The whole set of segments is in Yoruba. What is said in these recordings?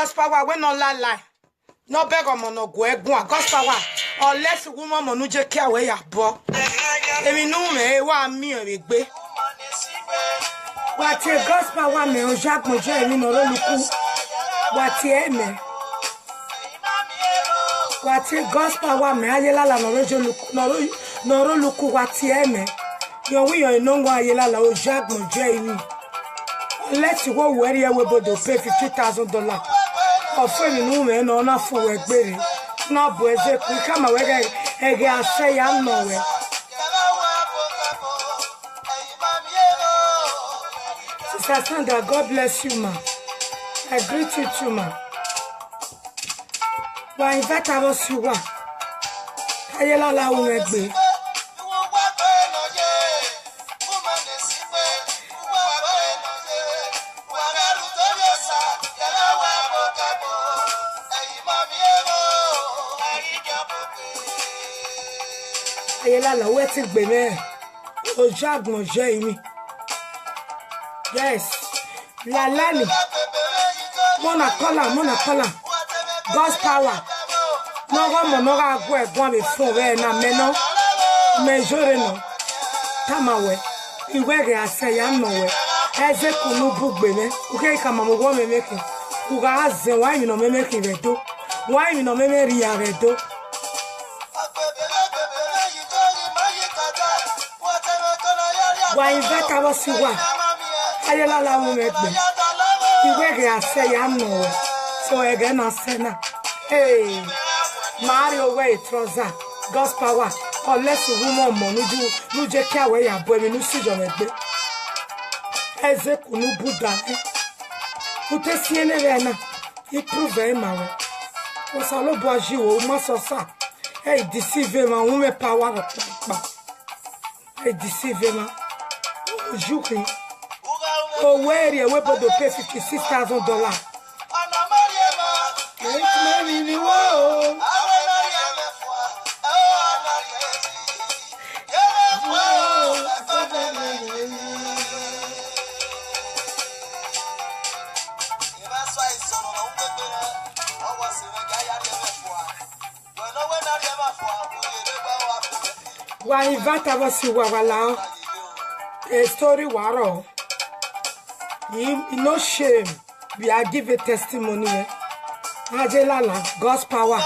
gospel power we no lie. No beg on no go egun gospel power. Unless woman monu je ki awe ya bo. Emi nu me wa mi o gbe. Wa ti gospel power me o Jacques mo je emi no roluku. Wa ti e me. Wa ti gospel power me ayela la no roluku wa ti e me. Yo wi yo no wa ayela la o Jacques mo je emi. Let's go where you will pay $50,000. Or for you know, no, not for a baby. No, boys, we come away again. Say, I'm nowhere. Sister Sandra, God bless you, ma. I greet you too, ma. Why, that I was you. I yell allow me. Ayela la wetin gbe me o Jacques mo je imi. Yes, la lani mona kola God's power no go mo no ga go egbon be fun we na me no me jore no tamawe iwe ge ase ya no we eze kunu bugbe me o ke ka mamo go me make u ga azen wa mi no me make redo wa mi no me me ri ya redo. Why invite us to what? Ayela la wo me gbe. Iwe ge ase ya no. So again I say na. Hey. Mario way trouser. God's power. Unless you woman mo nu je ki awe ya bo mi nu si jo me gbe. Eze kunu buda. Ute si ene re na. I prove ma we. O sa lo bo aji o mo so sa. Hey deceive ma wo me power pa. Hey deceive ma. Juki. Oh, where you were to pay $56,000. Why invite us to Wawala? A story waro. You no shame. We are giving testimony. Ajelala, God's power.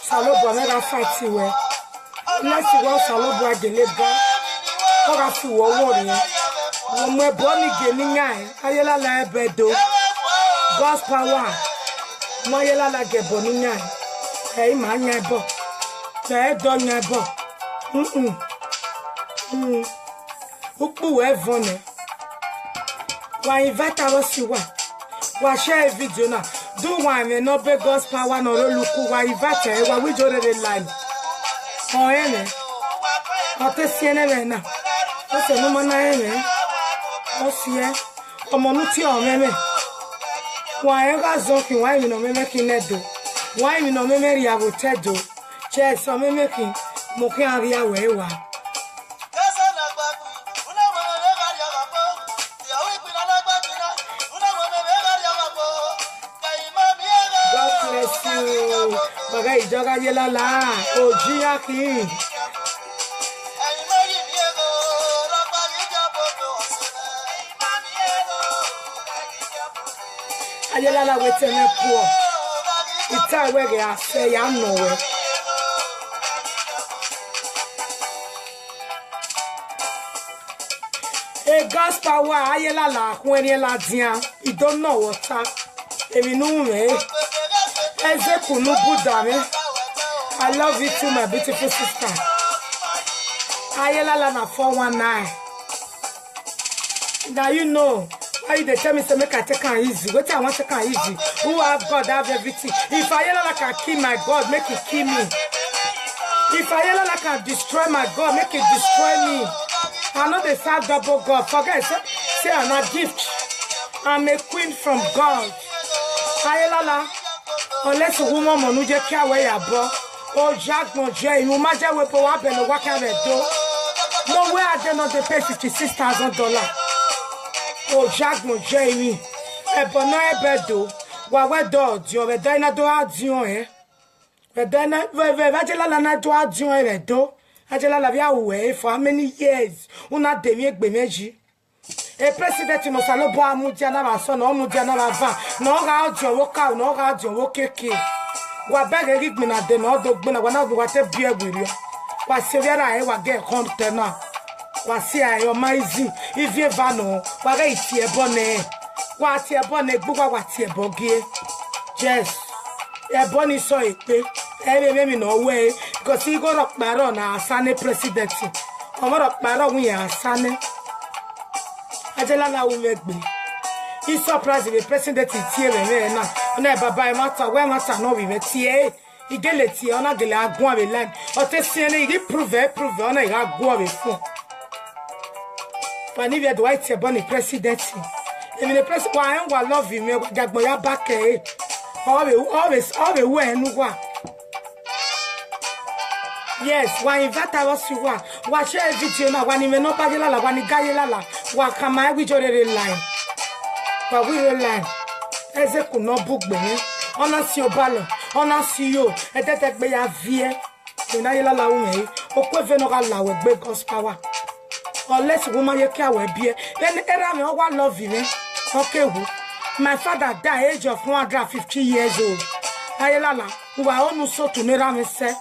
Salobo mega fight you. Let's see what Salobo deliver. Ora fi wo wori. Wo me boni geni ngai. Ajelala ebedo. God's power. Mo ajelala ge boni ngai. Hey ma ngai bo. Te do ngai bo. Upu evone. Wa invite us you wa share a video na. Do one and no be God's power no look wa invite wa we jore the line. O ene. O te siene me na. O se no mana ene. O sie. O mo nuti o meme. Wa e ga zo ki wa mi no meme ki nedo. Wa mi no meme ri avotedo. Che so meme ki mo ki ari awe wa. Bagai joga yela la oji aki ayela la wete me po ita we ge ase ya no we e gospel wa ayela la kun eni la dian I don't know what emi nu me Eze kunu buda me. I love you too, my beautiful sister. Ayela la na 419. Now you know why they tell me to make I take on easy. What I want to take on easy. Who have God have everything. If Ayela la can kill my God, make it kill me. If Ayela la can destroy my God, make it destroy me. I know they serve double God. Forget say I'm a gift. I'm a queen from God. Ayela la. Unless a woman monu je ki awe ya bo o Jacques mo je you ma je we po wa be no wa ka be do no way I did not pay $56,000 o Jacques mo je mi e bo no e be do Wa we do dio we do na do adion eh. We do na we ajela la na do adion we do. Ajela la via we for how many years? Una demi egbe meji. E president no salo bo amudia na ba so no amudia na ba va. No ga adion wo ka no ga adion wo keke. Wa beg rig me na de no do gbe na wa na wa te bia gwirio. Wa se vera e wa get content na. Wa si ayo maizi ivie vano wa ga itie bone. Wa tie bone gbugwa wa tie bogie. Yes. E boni so epe. E me no way because he go rock baro na asane president. O mo rock baro wi asane. Ajela na wo megbe. He surprised the president tie we na. Na baba e mata we mata no we tie. He gele tie ona gele agun ave line. O te sie na he prove ona he agun ave fun. When he do white tie boni president. Even the president wa love him we jagbo ya back eh. Always we nu wa. Yes, wa invite us you wa share video na wa ni me no pagela la wa ni gaye la wa kama we jore line. Wa we line. Eze ku no bugbe ni. Ona si obalo, ona si yo, e tete gbe ya vie. Na yela la wo me. O ko ve no ga la we gbe gospel wa. Unless woman ye ka we bie. Then era me o wa love you. Okay wu. My father died age of 150 years old. Ayela la, wa onu so to nera me se.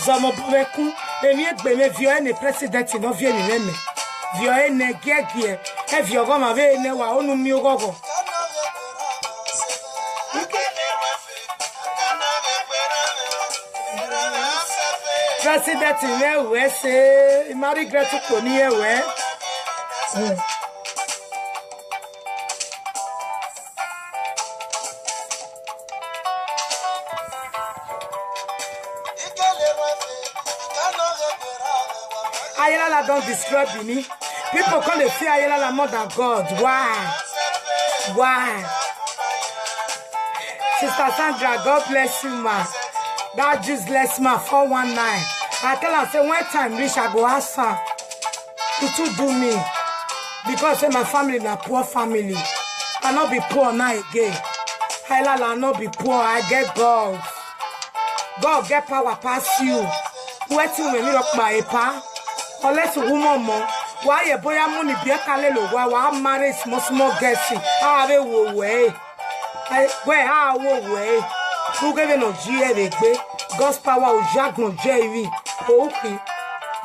Zomo bobeku, emi egbe me vio ene president no vie mi meme. Vio ene gegie, e vio go ma ve ene wa onu mi ogogo. President me we se, mari gretu ko ni e we. Ayala don't destroy Bini. People come to fear Ayala more than God. Why? Why? Sister Sandra, God bless you, ma. That useless ma 419. I tell her, say, when time reach, I go ask her. It will do me. Because say, my family is a poor family. I not be poor now again. Ayala not be poor. I get God. God get power past you. Waiting when you look my pa. Unless a woman more, why a boy money be a calelo, why marry small guessing. I have a way. Where I will way. Who gave no GA, God's power of Jack no JV. Okay.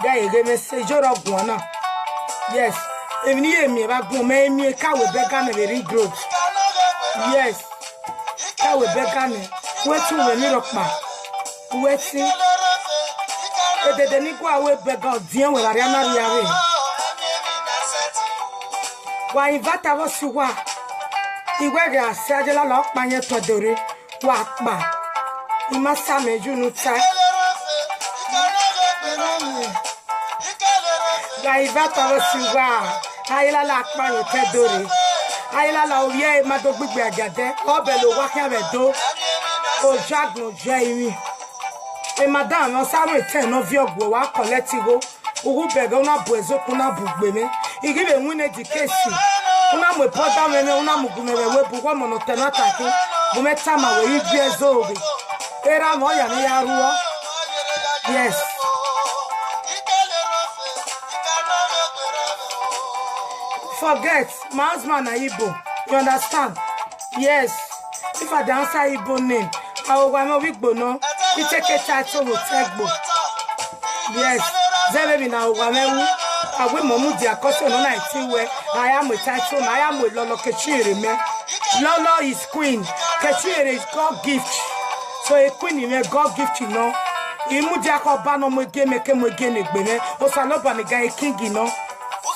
There you go, message or one. Yes. If you me about go, me a cow with Began and very good. Yes. Cow with Began. Where to when you look my waiting. The Niqua will beg out dear with Ariana Riare. Why invite us to what? He wear a saddle lock my todori, walk back. He must have a junuta. Why invite us to what? I like my todori. I allow ye, my dog be a gade, or bellow, what have a do? Oh, Jack no Jamie. E madame, on sa return of your go, I collect you. Who beg on a bozo, kuna bugme. He give a win education. Una mo pota me una mugume we bu kwa monotena taki. Bu metama we years old. Era mo ya ni aruo. Yes. Forget, my husband is Igbo. You understand? Yes. If I dance Igbo name, I will go with Bono. We take a title with Tegbo. Yes. Zerebi na Ugamemu. I will Momudia Cosson on 19 where I am with title. I am with Lolo Kachiri. Lolo is queen. Kachiri is God gift. So a queen in a God gift, you know. Imudia Kobano Muge make him again. Osaloba guy king, you know.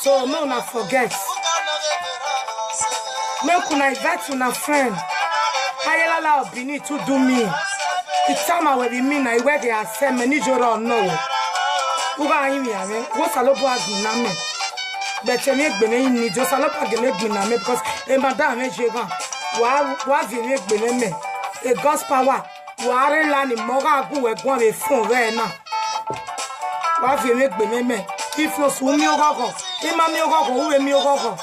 So no, not forget. Make una invite una friend. Ayala Bini to do me. It's time I will be mean. I wear the same many joro no. Uga imi ame. Go salobo aguna me. But you make bene ni just salobo aguna me because a madam ejega. Wa vi make bene me. A God's power. Wa re la ni moga gu we gwan be fun re na. Wa vi make bene me. If no su mi ogogo. Ima mi ogogo uwe mi ogogo.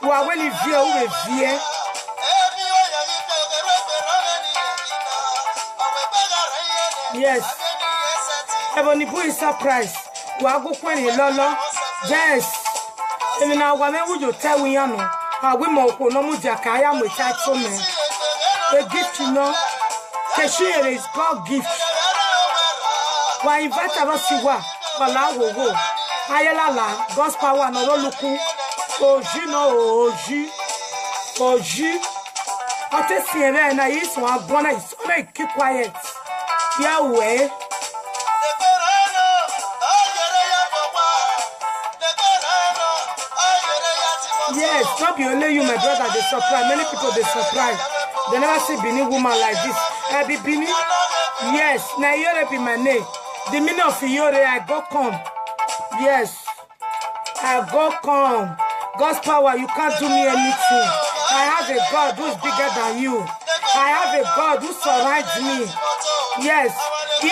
Wa when you vie uwe vie. Yes. Ebony boy is surprised. Wa go kwani lolo. Yes. Emi na wa me wujo tell we yan no. We mo ko no mu dia ka ya mo title me. A gift you know. Keshere is God gift. Wa invite abasiwa. Wala wo. Ayela la God's power no lo luku. Oji no oji. Oji. Ate siere na is one bona is only keep quiet. Yahweh. Yes, not be only you, my brother, they surprise. Many people they surprise. They never see Benin woman like this. I be Benin. Yes, now Yore be my name. The meaning of Yore, I go come. Yes, I go come. God's power, you can't do me anything. I have a God who is bigger than you. I have a God who surrounds me. Yes. I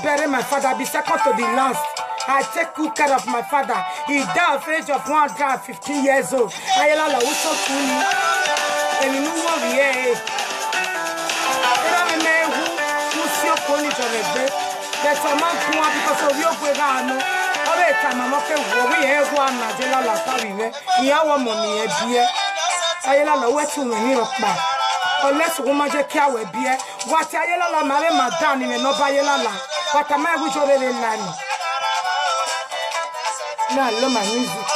bury my father, be second to the last. I take good care of my father. He died at the age of 115 years old. I allow you to see me. And you know what we are. There's a man who wants because of your brother. All the time I'm okay. We have one Najela Latawi. We are one money. I allow you to me back. Unless woman just care with beer. What I allow my madam in no bayela. What am I with your little line? No, I love my music.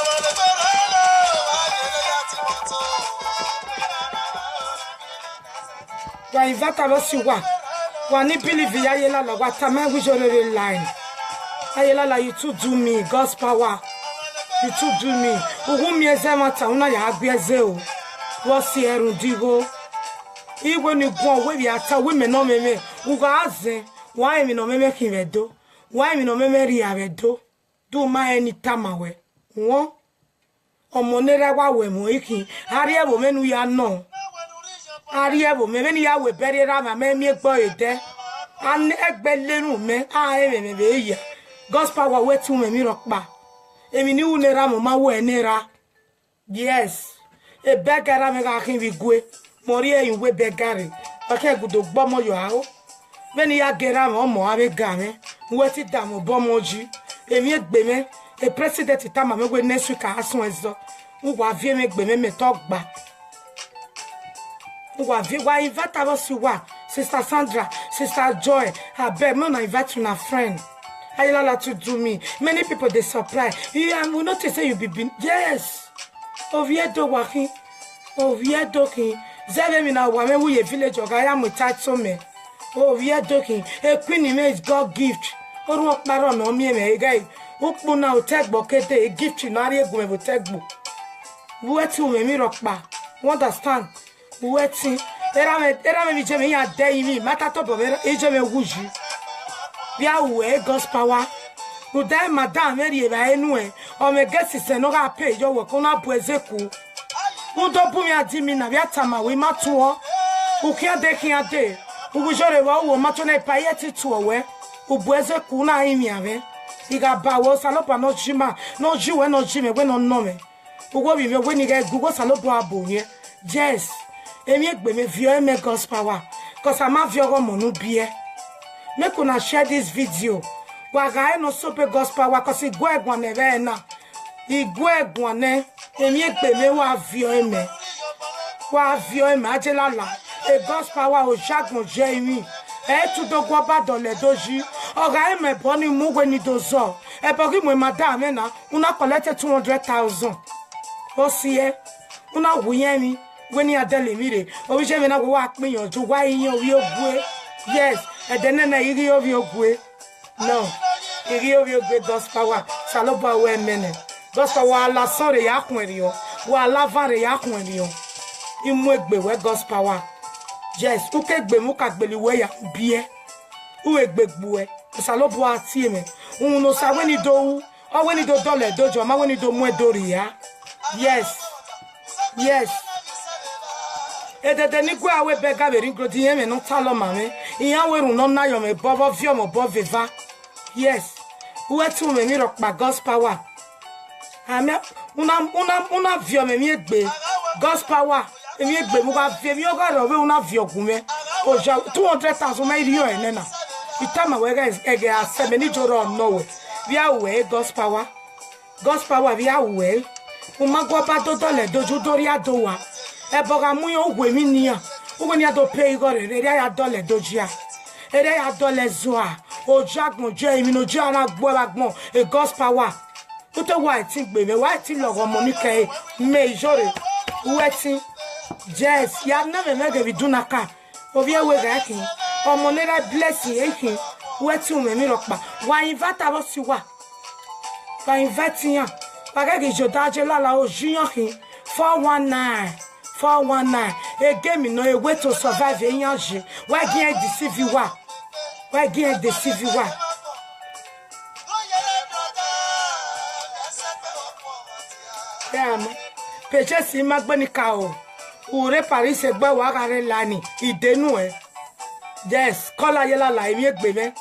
I invite us you what? When you believe Ayela, what am I with your little line? Ayela, you too do me, God's power. You too do me. Whom you say, Matana, you have been zero. What's here, Rudigo? Even you go away, women no me. Who got why me no me making a do? Why me no me marry do? Do my any time away. One or monera wa moiki. Harrier woman we are known. Harrier woman, many are we bury ram and me boy there. And egg bedlen me, I am a God's power wet to me rock ba. Emi ni unera ma we nera. Yes. A beggar can be good. Moria in we beggary. Okay, good dog bomb your house. When you get on more, I game. What it down with bomboji. A mere beme. A president time I'm going next week. I saw as though. Who have you make me talk back? Who have you? Why invite us you what? Sister Sandra, Sister Joy, her bed, no, I invite you, a friend. I allow to do me. Many people they surprise. Yeah, I'm not to say you be been. Yes. Oviedo walking. Oviedo king. Zevemina woman we a village of I am with title me. Oviedo king. A queen is God gift. Or what maron or me a guy. Upuna will take bucket a gift in area go with take book. Where to me rock back. Understand? Waiting. Era me Jimmy a day me. Matato over Ejame Wuji. Yahweh, God's power. Who die, Madame, anyway, or my guest is no pay your work on up with Zeku. Who don't put me at Dimina, Yatama, we mature. Who can't take a day. Who was your who matone payeti to away. Who wears a kuna imiave. He got bow, Salopa, no Jima, no Jew, no Jimmy, when on Nome. Who will be when you get Google Salopa here? Yes. And yet, me view me God's power. Cause I'm a viewer monu beer. Make una share this video. Waga no super God's power cause it go egwane na. I go egwane. Emi egbe me wa vio me. Wa vio me ajelala. E God's power o jagun je mi. E tu do gwa ba do le doji. Oga me boni mu we ni dozo. E bogi mo madam na una collect 200,000. O sie. Una wuyen mi. When you are telling me, oh, we shall not walk me on to why you way. Yes, and then I hear of your way. No, you hear of your great God's power. Saloba, where men. God's power, la sorry, Aquario, while lavare Aquario. You make be where God's power. Yes, who can be Mukak Belly beer? Who a big boy? Saloba, see me. Uno sa when you do, or when you do dollar dojo, ma when you do more doria. Yes, yes. E de ni gwa we bega be rin grodi yen me no talo mame iyan we run no na yo me bobo vio mo bo viva. Yes, we tu me mi rock by God's power. Ame una vio me mi egbe God's power. If you be muga vie mi oga ro we una vie ogume. O ja 200,000 mai rio enena. Itama we guys ege aseme ni joro no we. Via we God's power. God's power via we. Umagwa ba do dole doju dori adowa. E boga mu yo we mi niya. Ugo ni ado pay go re ya dole dojia. Ere ya dole zoa. O jagbon je emi no je ana gbo agbon e God's power. Uto wa ti gbe me wa ti logo mo mi ke me jore. Wetin yes ya na me mege bi dunaka. Obi ewe ga kin. Omo nera blessing ekin. Wetin me mi ropa. Wa invite abo si wa. Wa invite yan. Wa ge jodaje lala o jiyan kin 419 e game no e way to survive eyanji. Wa gen deceive you wa. Wa gen deceive you wa. Damn. Peche si magbeni ka o. Ure Paris egbe wa gare lani idenu e. Yes, kola yela la emi egbe me.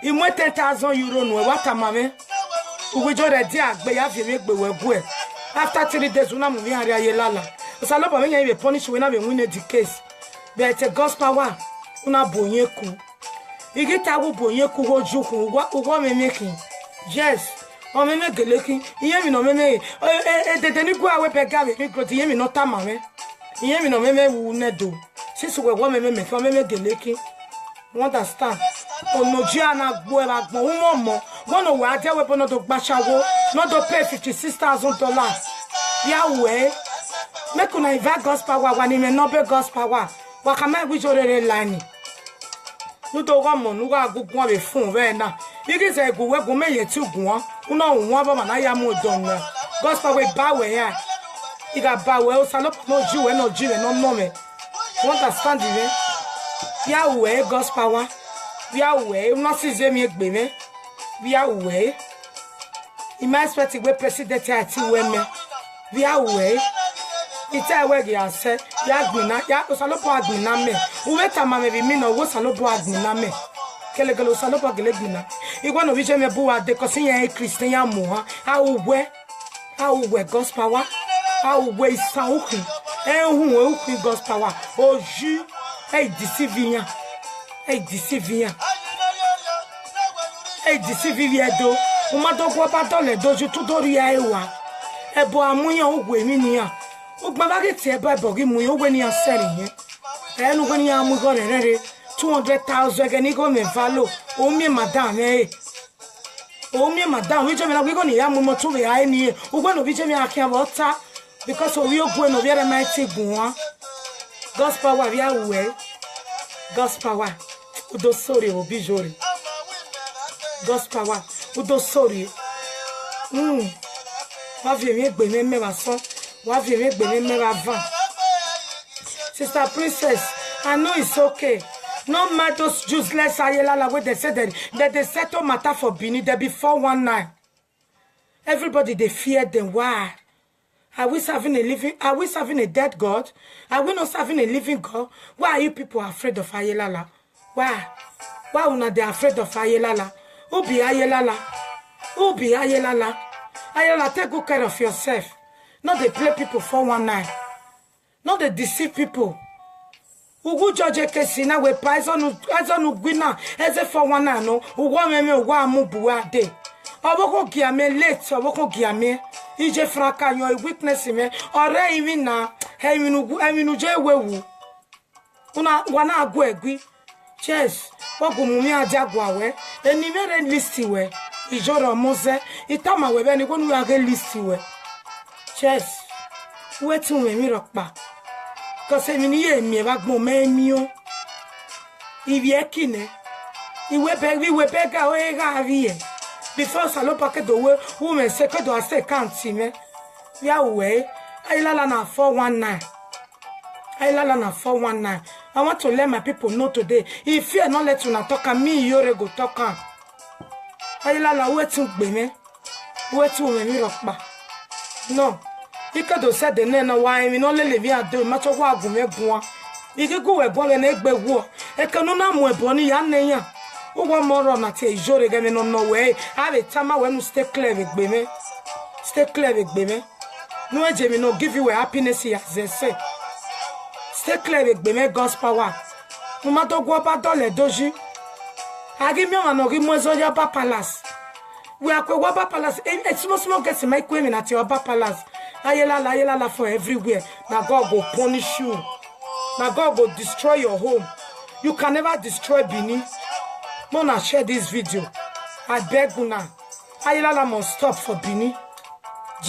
Imwe 10,000 euro nu e wata mame. Uwejo ready agbe ya fi egbe we gu e. After 3 days una mu mi ari ayela la. Osalopo me yan be punish we na be win the case. But God's power una bonyeku. Igita wo bonyeku hojuku ugo me making. Yes. O me geleki iye mi no me de ni gwa we pega we mi iye mi no ta mame iye mi no me wu nedo sisu we wo me fo me geleki you understand o no ji ana gbo e ba gbon wo mo no we aje we no do gbasawo no do pay $56,000 ya we make una invite God's power wa ni me no be God's power wa ka ma wi jorere lani no do wa mo no wa gugun be fun we na igi se gu we gun me ye ti gun una won ba na ya mu don na God's power ba we ya iga ba we o salopo no jiwe no me you understand me ya we God's power ya we una si ze mi egbe me ya we I ma expect we president ati we me ya we ita we gi ase ya gbina ya o salopo agbina me u meta ma me bi mi no wo salopo agbina me kele salopo gele gbina igwa no vije me buwa de ko sin yan Christian mu ha how we God's power how we san oku ehun oku God's power oju deceive yan do o ma do gbo ba dole doju tu dori ya ewa ebo amuyan ogwe mi niyan o gba ba ke ti e ba bogi mu yan ogwe niyan seri yen enu gwe niyan mu go rere 200,000 again go me value o mi madam we je me na we go ni ya mu mo to we ai ni o gbe no bi je me akia water because o wi ogwe no bi re mighty gun God's power bi awe God's power o do sorry o bi jori God's power o do sorry wa vi mi egbe me wa so wa vi mi egbe me wa van Sister Princess I know it's okay. No matter those useless ayelala where they said that they settle matter for Bini, they be 419. Everybody they fear them. Why? Are we serving a living? Are we serving a dead God? Are we not serving a living God? Why are you people afraid of ayelala? Why? Why are they afraid of ayelala? Who be ayelala? Who be ayelala? Ayelala, take good care of yourself. Not they play people 419. Not they deceive people. Ugu George Kesina we paisonu gwina eze 419 no ugo meme ugo amubuwa de oboko giame late oboko giame ije fraka yo witness me ore imi na eminu je wewu una wana agu egwi yes ogu mumi ajagwa we eni mere listi we ijoro moze itama we be ni gonu age listi we yes wetin we mi rokpa because mini ye mi ba gbon me mi o ibi ekine we bega o e ga vie before salopa ke do we who me se ke do ase count me ya we ayilala na 419 I want to let my people know today if fear not let you na talk me yore go talk am ayilala wetin gbe me wetin we mi rokpa no Ikedo said the name why we no le vi ado ma cho wa gun megun Ikegu we gbon na egbe wo ekenu na mu eboni ya neyan Ugo moro na te ijore ge me no we have tama we no stay clear egbe me No Jamie no give you a happiness as they say. Stay clear with me God's power. No matter what about dollar doji. I give me one no give me Zoya Palace. We are going to Palace. It's small gets my queen at your Palace. Ayela for everywhere. Now God will punish you. Now God will destroy your home. You can never destroy Bini. Mona share this video. I beg you now. Ayela must stop for Bini.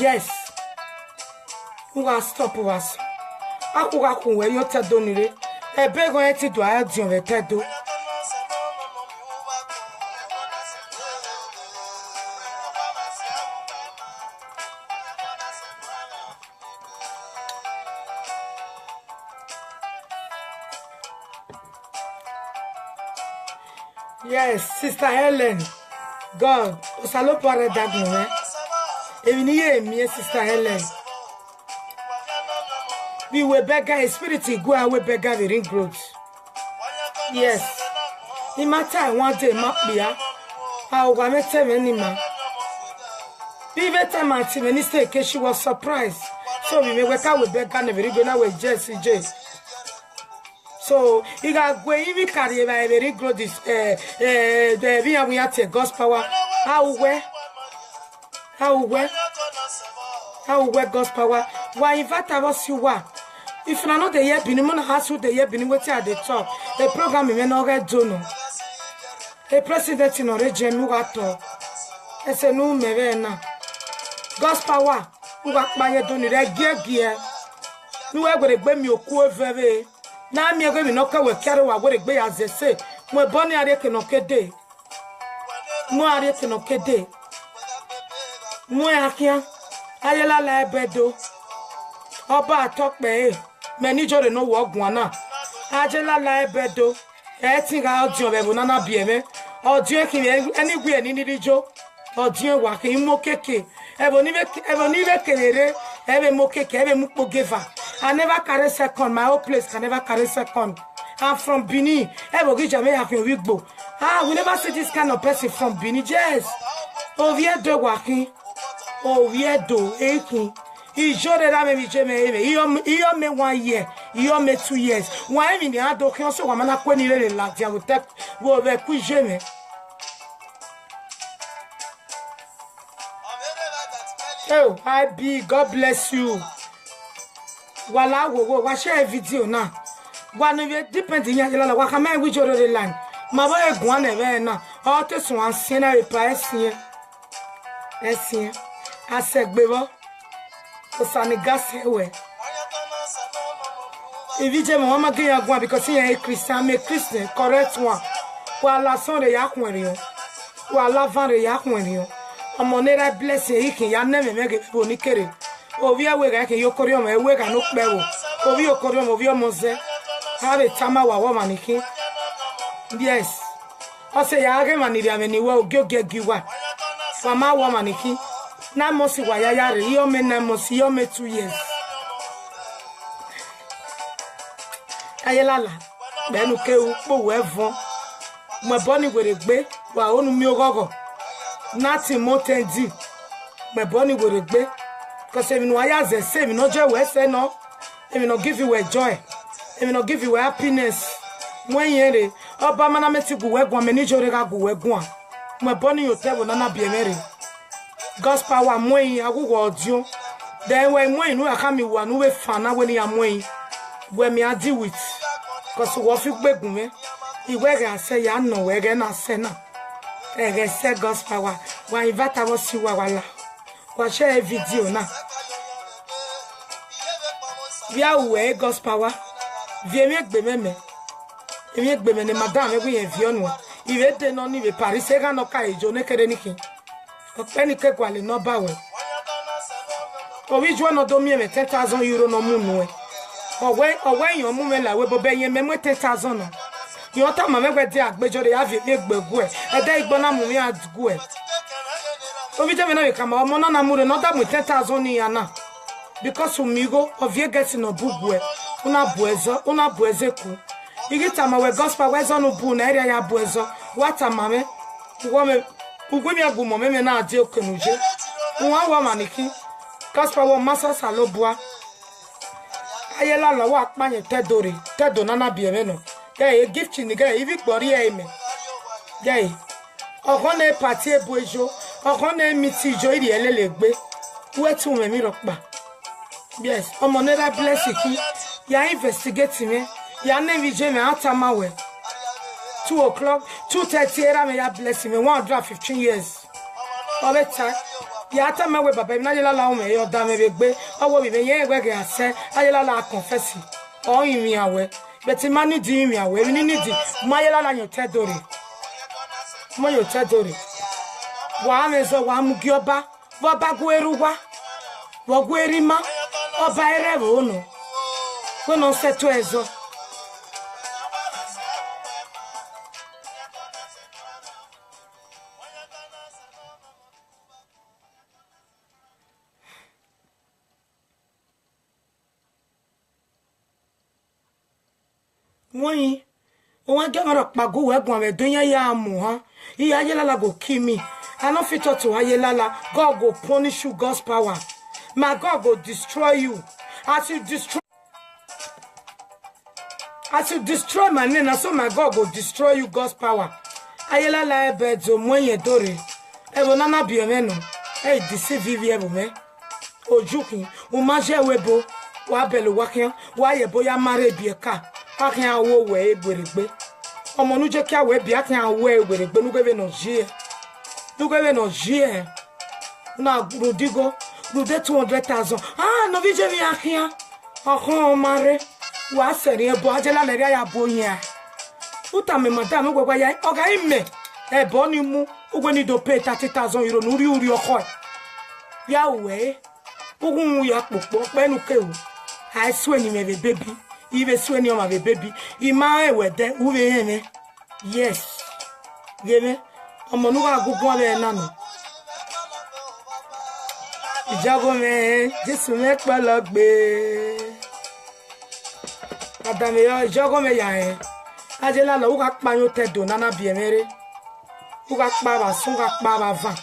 Yes. Who will stop us? Akuga kunwe yo tedonire. Ebe go eti do ayadion ve tedo. Yes, Sister Helen. God, osalo pare dagun eh. Ebi ye mi Sister Helen. We were beggar spirit go away beggar the ring road. Yes. In my time one day map bia. I will make them anima. Even time my minister she was surprised. So we may work out with beggar and very good now with Jesse J. So you got go even carry by very good this the we have to God's power. How where God's power? Why invite us you are? If you are not the year, Bini Mona has who the year Bini waiting at the top. The program may not get done. The president in origin Mugato. It's a new Mevena. God's power. Who got my donny gear. No, I would have been your cool very. Now I'm going to knock with carry what would be as they say. My bonny are can okay day. No, I can okay day. No, I can't. Ayela la bedo. Oba talk me. Many jore no work one. Ajela la bedo. Eating out your banana bieme. Or drinking anywhere in the joke. Or dear walking mokeke. Ever kenere. Ever mokeke. Ever muko giver. I never carry second. My old place can never carry second. I'm from Bini. Ever give Jamaica can wigbo. We never see this kind of person from Bini. Yes. Oh, we are the walking. Oh, weirdo, aching. He showed that maybe you me 1 year, you me 2 years. Why in the other also woman a queen in Latia will take over Kujeme. Oh, I be God bless you. While I will watch a video now. One of you depending on what can I with your line. My boy, one event. All this one scenery price here. Yes, here. I said, Bebo, Osani Gassewe. If you tell me, I'm going to because he ain't Christian, I'm a Christian, correct one. While I saw the Yakwarion, while I found the Yakwarion, I'm on that blessing, he can never make it for Nikeri. Oh, we are working your Korean, I work and look better. Oh, we are Korean of your Mose. Have a Tamawa woman, yes. I say, I get money, I mean, you will get you what. For my woman, na mosi wa yayare yo me na mosi yo me 2 years ayelala benu ke upo wevon mo boni were gbe wa onu mi ogogo nati motendi me boni were gbe because emi no ayaze say emi no joy we say no emi no give you a joy emi no give you a happiness when yere oba mana meti gu wegun me ni jore ga gu wegun mo boni yo tebo na bi emere God's power moin agugo audio then when moin no aka mi wa no we fana when ya moin when me adi with cause wo fi gbegun me iwe ga say ya no we ga na say na e say God's power wa invite us si wa wala wa share video na via we God's power vie mi gbe meme emi gbe me ni madam e gun yen vi onu iwe de no ni we Paris e ga no ka ejo ne kere nikin Penny cake while no bow. Or which one of them 10,000 euro no moon. Or when your woman like we obey me 10,000. Your time I make the major have it make go. A day bonam at go. So we don't know you come on Mona not that with 10,000 yana. Because Umigo of your getting no book where una buezeku. You get time where gospel was on Ubun area buezo. What a mamma? Woman. Ugwe mi agumo meme na ade okenuje. Nwa wa maniki. gospel wo masa salobua ayela la wa panye tedori tedo nana bieme no gay gift ni gay ivi gbori eme gay ogone party ebojo ogone miti jo iri elelegbe wetu me mi ropa yes omo nera bless ki ya investigate me ya na vije me atamawe 2 o'clock 2:30 era me ya bless me 115 years obeta ya atamawe baba mi na yela la o me yo da me begbe owo mi me ye egwe ase ayela la confess o yin awe beti mani di mi awe mi ni di mayela la yo tedori mo yo tedori wa mezo wa mu gioba wo ba gweru wa wo gwerima oba ere ono ko no seto ezo Moi, on get a pago wegon with donya ya muha. Yayela go kill me. I don't fit to Ayelala. God go punish you, God's power. My God go destroy you. As you destroy my name, so my God go destroy you, God's power. Ayelala ebedzo mwenye dori. Evo nana biomeno. Hey, deceive you, me. Ojuki, umaje webo. Wa belu wakian. Wa yebo ya mare bieka. Akin awo we egberegbe omo nu je ki awo bi akin awo egberegbe nu gebe no jie na rudigo rude 200,000 no vi je mi akin okon mare wa seri ebo ajela le ya boyin uta me madam gwegwa ya oga ime ebo ni mu ugwe ni do pay 30,000 euro nuri uri oko ya we ugun ya popo penu kewu I swear ni me baby Ive sweni o ma be baby. Ima ewede uwe yeme. Yes. Yeme. Omo nuga gugun abe nanu. Ijago me. Jesu me pelogbe. Adame yo. Ijago me ya e. Ajela la uga kpanyo tedo nana biemere. Uga kpa ba sunga kpa ba van.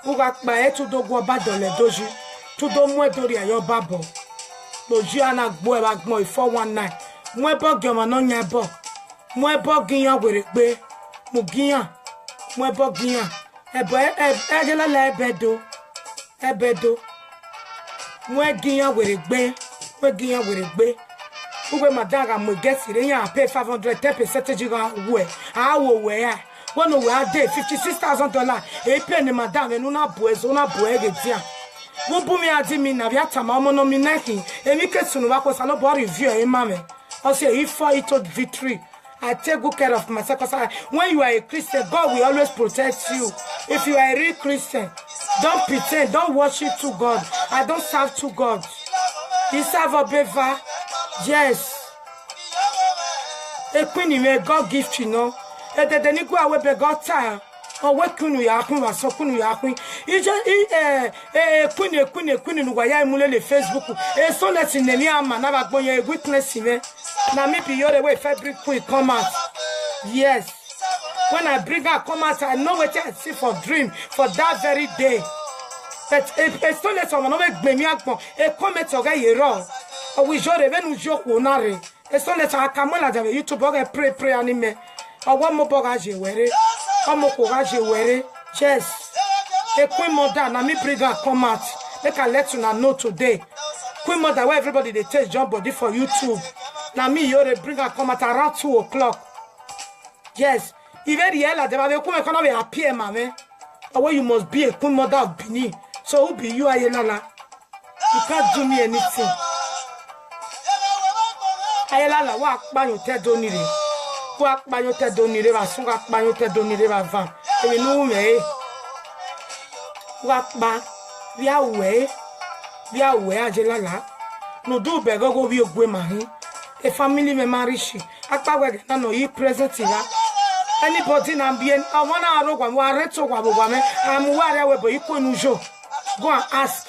Uga kpa e tudo gwa badole doji. Tudo mwe dori ayo babo. Loji ana gbo e ba gbon 419 mo ebo goma no nya bo mo ebo giyan were gbe mo giyan mo ebo giyan ebo ejela la ebedo mo giyan were gbe ugwe madaga mo gesire yan pay 500 10% jiga we awo we ya wono we ade $56,000 e pay ni madam enu na bo ege dia wo bumi adi mi na biata ma omo no mi nakin emi kesunu ba ko sa no bo review e mame o say if for it to victory I take good care of myself because when you are a Christian God will always protect you. If you are a real Christian, don't pretend, don't worship to God. I don't serve to God. You serve a beva. Yes. A queen may God gift, you know. And then you go away by God time. Oh, what kunu ya kun wa so kunu ya kun ije queen nu wa ya emule le Facebook e so let in ni ama na ba gbon ye witness me na me be your way fabric queen come out. Yes, when I bring her come out I know what I see for dream for that very day, but e so let someone no gbe mi agbon e comment oga ye ro o we jore ve nu joku na re e so let akamola jave YouTube oga pray anime owo mo boga je were yes. A queen mother, na me bring her come out. Make I let you know today. Queen mother, where everybody they take job body for YouTube. Now me, you bring her come out around 2 o'clock. Yes. Even the hell, they come cannot be appear, mame. Or you must be a queen mother of Benin. So who be you, Ayelala? You can't do me anything. Ayelala, walk by your head, don't need it. Walk by your head, don't need it. Walk by your head, don't need it. Emi no me walk back via way Ajelala no do bego go bi ogwe mahin a family me marishi akpa we na no yi present ya anybody na bien I wanna arogwa wa reto kwa bogwa me am ware we bo ikonu jo go and ask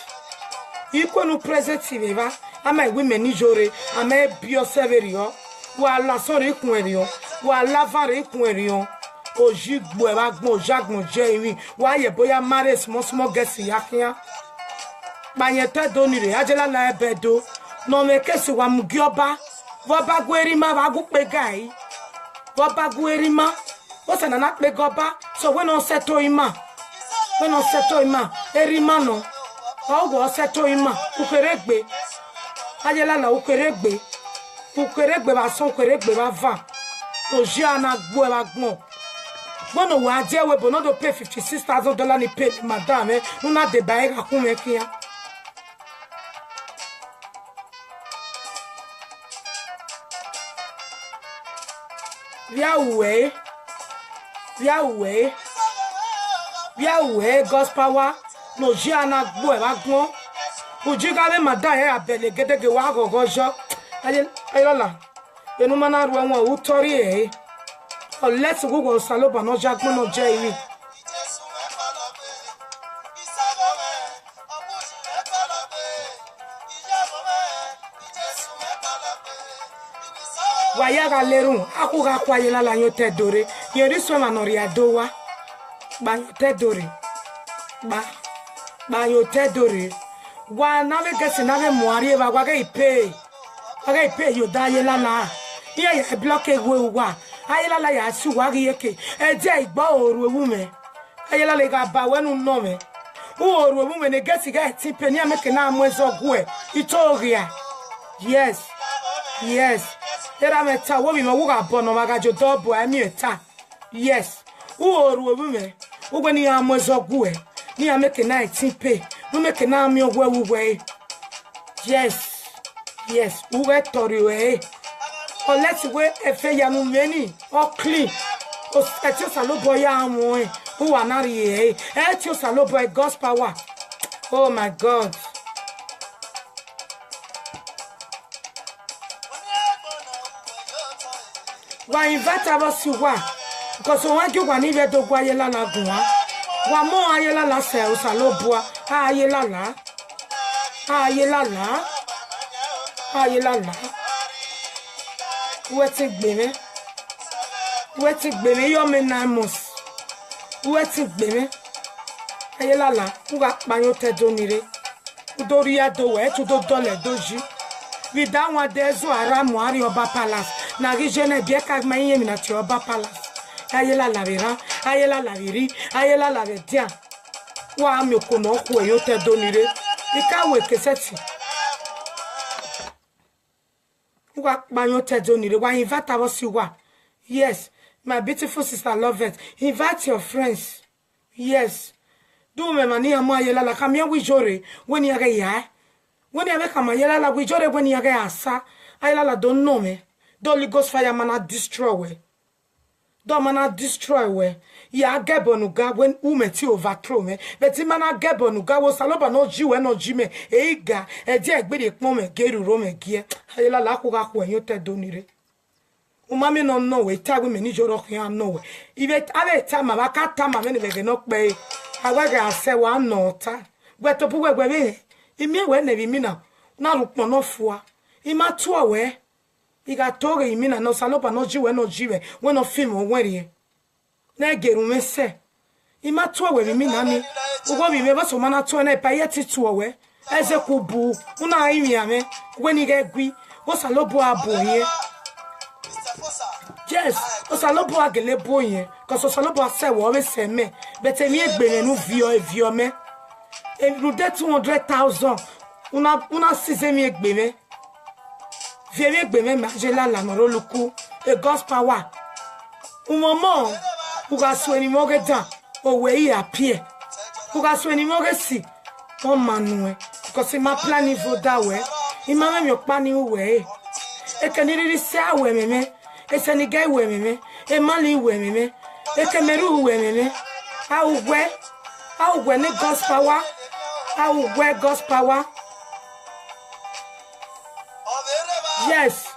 ikonu present va am I women ni jore am I bio severio wa la sore kuneriyo wa la vare kuneriyo Ojigbo e ba gbon ojagbon je irin wa ye boya marriage mo small get yakian banyete donire ajela la ebedo no me kesi wa mugioba woba guerima wa gupegai woba guerima wosa na pegoba so when on seto ima erima no ogo seto ima ukeregbe ajela la ukeregbe ba son ukeregbe ba va no jiana gbo ba gbon bono wa je we bono do pay $56,000 ni pay madame una de bae ka kun me kiya via we God's power no jiana gbo ba gbon ujiga le madame e abele gedege wa gogojo ayola enu mana ru won utori e o let's go saloba no jagbon no je iri waya lerun akuga kwaye la yo te dore yeri so ma no ri adowa ba yo te dore ba yo te dore wa na we gesi na we muari ba wa ga ipe yo da ye la iya ya block ewe wa ayela la ya su wa ri yeke eje igbo oru ewu me ayela le ga ba wenu no me oru ewu me ne gesi ga ti pe ni ameke na amezo gu itoria yes era meta wo mi mo ga bono magajo double ami eta yes oru ewu me ugwe ni amezo gu ni ameke na ti pe no meke na ami ogwe wu yes uwe tori o let's we efe ya nu meni o clean o etio salobo ya awon who are not here etio salobo God's power oh my God wa invite us to wa because won ju wa ni be do gwa ayela la gun wa mo ayela la se o salobo ayela wetin gbe me yo me na mos wetin gbe me ayela la nga panyo te donire udori ya do we to do dole doji we da wan dezo ara mo ari oba palace na region bie ka ma yin mi na ti oba palace ayela la vera ayela la viri ayela la vedia wa mi ko no ku e yo te donire ikawe keseti invite us you wa yes my beautiful sister love it invite your friends yes do me mani amo ayela la kamia wijore when you ya when you kama ayela la wijore when you asa ayela la don't know me the Holy Ghost fire mana destroy we do mana destroy we ya gebonuga when umeti overthrow me but mana gebonuga wo saloba no jiwe no jime eiga eje egbede pon me geru ro me gie ayela la ku ga ku enyo te donire umami no no we tagwe me ni joro kan no we ibe ave ta ma ba ka ta ma me ne be no pe awaga ase wa no ta gwe to pu gwe be imi we na bi mi na ru pon no fua ima tu we iga toge imi na no saloba no jiwe no jiwe we no film o were na geru me se ima tu we mi na mi ugo bi me ba so mana tu na pa yeti tu we eze ku bu una imi ame we ni ga gwi wo salobo abo ye yes wo salobo agele bo ye cause wo salobo se wo we se me but emi egbere nu vio me e ru de 200,000 una size mi egbere vie mi egbere ma je la no roluku e God's power umomo uga sweni moge dan owe yi appear uga sweni moge si o manue because ma plan ivo da we ima me opa ni we e keniri se awe meme e se ni ga we meme e mali we meme e kemeru we meme how we ni God's power how we God's power yes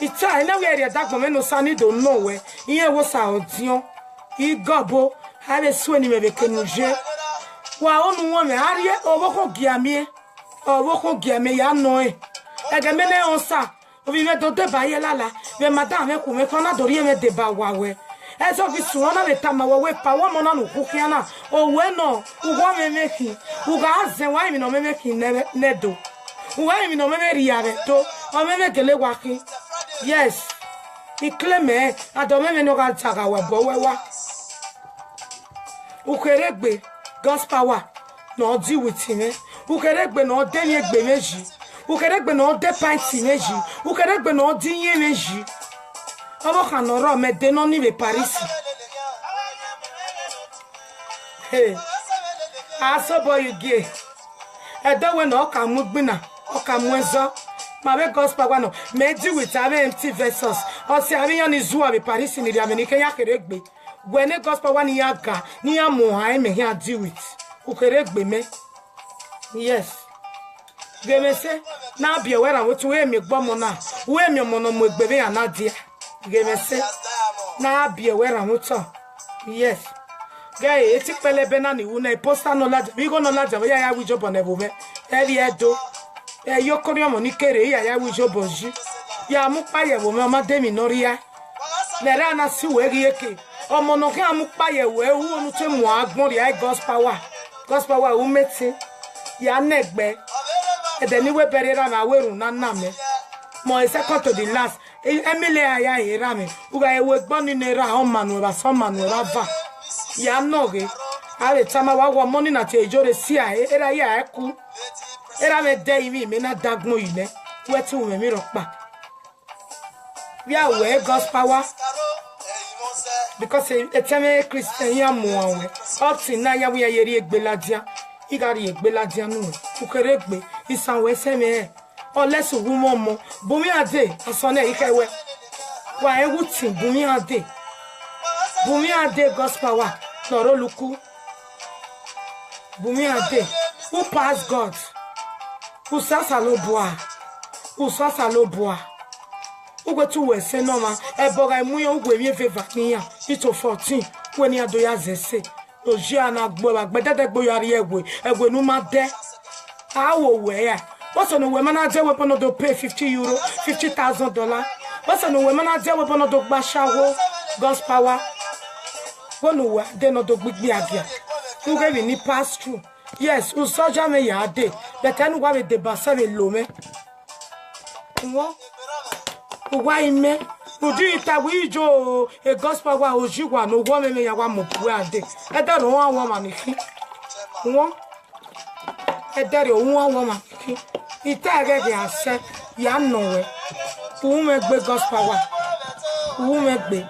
it's I know where the dark moment no sani don't know where here was our dion he gobo have a sweni me be kenuje wa onu won me arie oboko giamie ya no e ga me ne onsa obi me do de ba ye lala be madam me ku me kona dori me de ba wa we Ezo vi suona ve tamawa we pa wa mona no kukiana. O we no, ugo me meki. Uga azen wa mi no me meki nedo. Uga mi no me riare to. O me mekele waki. Yes. Ikleme adome me no ga taga we bo we wa. Ukeregbe God's power no deal with him. Ukeregbe no denye gbe meji. Ukeregbe no de pinti meji. Ukeregbe no dinye meji. Obo kanoro me de no ni be Paris. Hey. Aso boy you gay. Edo we no ka mugbina. O ka mwezo. Ma be God's power no. Me deal with ave empty vessels. O si ave yan izu be Paris ni di America ya keregbe. When a gospel one yaga, near more, me here do it. Who correct me? Yes. They may say, now be aware of what way me bomona, where me mono with baby and Nadia. They may say, now be aware of what. Yes. Gay, it's a pele benani, una posta no lad, we go no lad, I will job on a woman. Every do. Your Korean monicere, I will job on you. Yamupaya, woman, demi noria. Nerana suegi. Omo no ke amupaye we wu nu te mo agbon ri God's power u meti ya negbe e de ni we berera na weru na me mo second to the last emile aya ira me u ga ewe gbon ni nera o manu ba so manu ra va ya noge ale tama wa wo money na te ejore si a era ya eku era me de imi me na dagbon yi ne wetin wo me ro pa ya we God's power. Because it's a Christian yamu up to now we are yeri egbeladia. Igari egbeladia no. Ukeregbe isanwe seme or less woman mo. Bumi ade asone ikewe. Wa ewuti bumi ade. Bumi ade God's power. Noro luku. Bumi ade. Who pass God? Who sasa lo boa? Who sasa lo boa? Ugo tu we se no ma e boga mu yo ugwe mi favor niya ito 14 when ya do ya zese oji ana gbo ba gbedede gbo yari egwe nu ma de awo we ya what's on we manager we pono do pay €50 $50,000 what's on we manager we pono do gba shawo God's power wonu we de no do gbigbi agia uge we ni pass through yes u soja me ya de but enu wa we de ba se lo me wo why me? Udi ita wijo a gospel wa ojiwa no wo me ya wa mo we ade. E da ro won ma ni fi. Won. E da ro won ma fi. Ita ge ge ase ya no we. U me gbe gospel wa. U me gbe.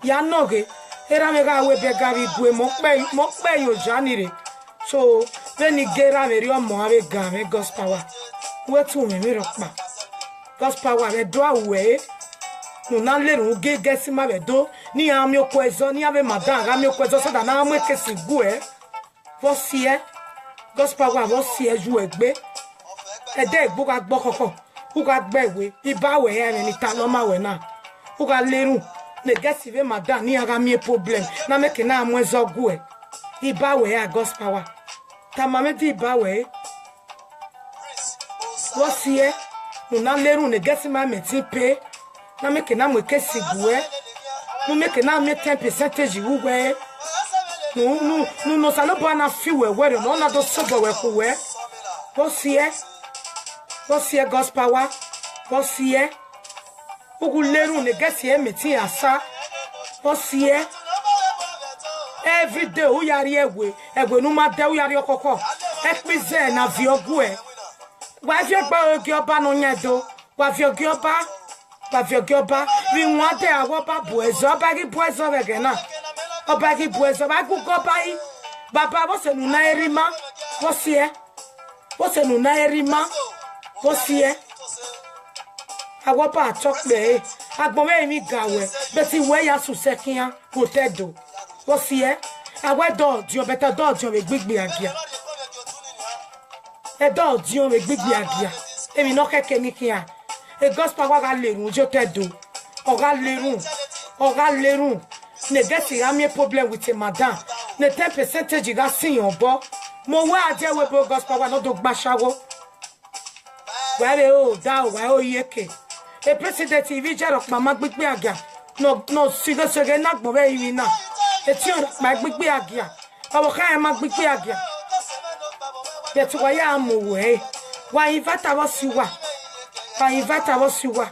Ya no ge. Era me ga we be ga bi gwe mo pe yo janire. So, when you get a very mo ave ga me gospel wa. We tu me ro pa. God's power me do away. Una leru ge si ma be do ni ami okwezo ni ave madan ami okwezo so da na amu ekesi gu e. Vosie God's power vosie ju egbe. E de egbo ga gbo kokon. U ga gbewe ibawe e ni ta lo ma we na. U ga leru ne gesi ve madan ni aga mi problem na me ke na amu ezo gu e. Ibawe e God's power. Ta ma me di ibawe. Vosie Una leru ne gesi ma meti pe na make na mo kesi guwe no make na me 10% wuwe no salobo na fi we no na do sobo we ku we Vosie God's power Vosie ugu leru ne gesi e meti asa Vosie every day u yari egwe no ma de u yari okoko epize na vi ogwe wa fi gba ogi oba no nyedo wa fi ogi oba wi won de awo ba bu ezo ba gi bu ezo be na oba gi bu ezo ba ku ko ba yi baba bo se nu na erima Vosie awo ba chokle agbon me mi gawe beti we ya su sekian ko tedo Vosie awe do di o beta do di o be gbigbe agia e do di o be gbigbe agia emi no keke ni kian e gospel wa ga lerun jo tedo o ga lerun ne gesi ga mi problem with madam ne 10% ga sin obo mo wa aje we bo gospel wa no do gba shawo wa be o da o wa o yeke e president ivi jero pa ma gbigbe aga no sigo sege na gbobe iwi na eti on ma gbigbe agia obo kan ma gbigbe agia bet wa ya amowe wa invite abo siwa wa invite abo siwa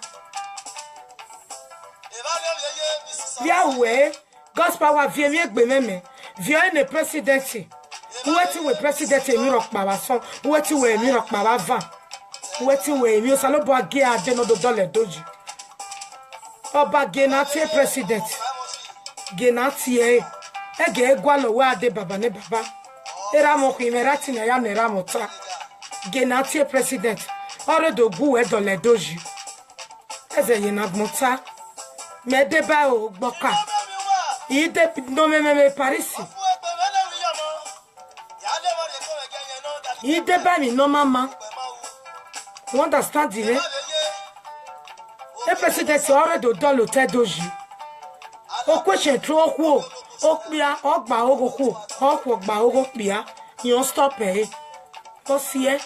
via we gospel wa vie mi egbe meme vie ne presidency weti we president mi ro pa wa so weti we mi ro pa wa van weti we mi o salobo age ade no do dole doji oba genati president genati ege egwalo wa ade baba ne baba era mo ku imerati na ya nera mota genati president ore do gu e dole doji eze ye na mota me de ba o gboka ide no me Paris ide ba mi no mama you understand it? The president already done the third doji. O question throw who? O pia, o ba o go, o ba o pia. You stop eh? O see eh?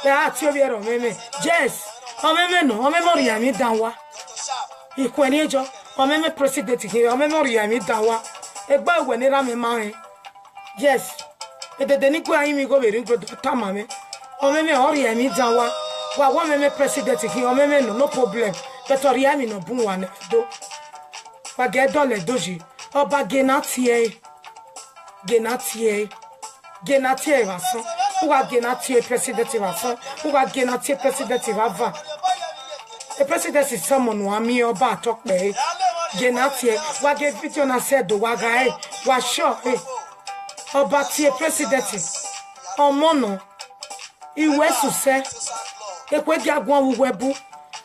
Ya tiobero meme. Yes. O meme no, o meme ori ami danwa. Ikweni ejo, o meme president here, o meme ori ami danwa. Egba we ni ra me ma eh. Yes. E de ni kwa imi go be ring go tamame. O meme ori ami danwa. Wa wa meme president ki o meme no problem but ori ami no bun wa do wa ge do le doji oba genatie wa so wa genatie president wa so wa genatie president wa va the president is someone wa mi oba talk pe genatie wa ge video na said do wa ga wa sure oba tie president o mono iwe su se ekwe gi agwon wuwebu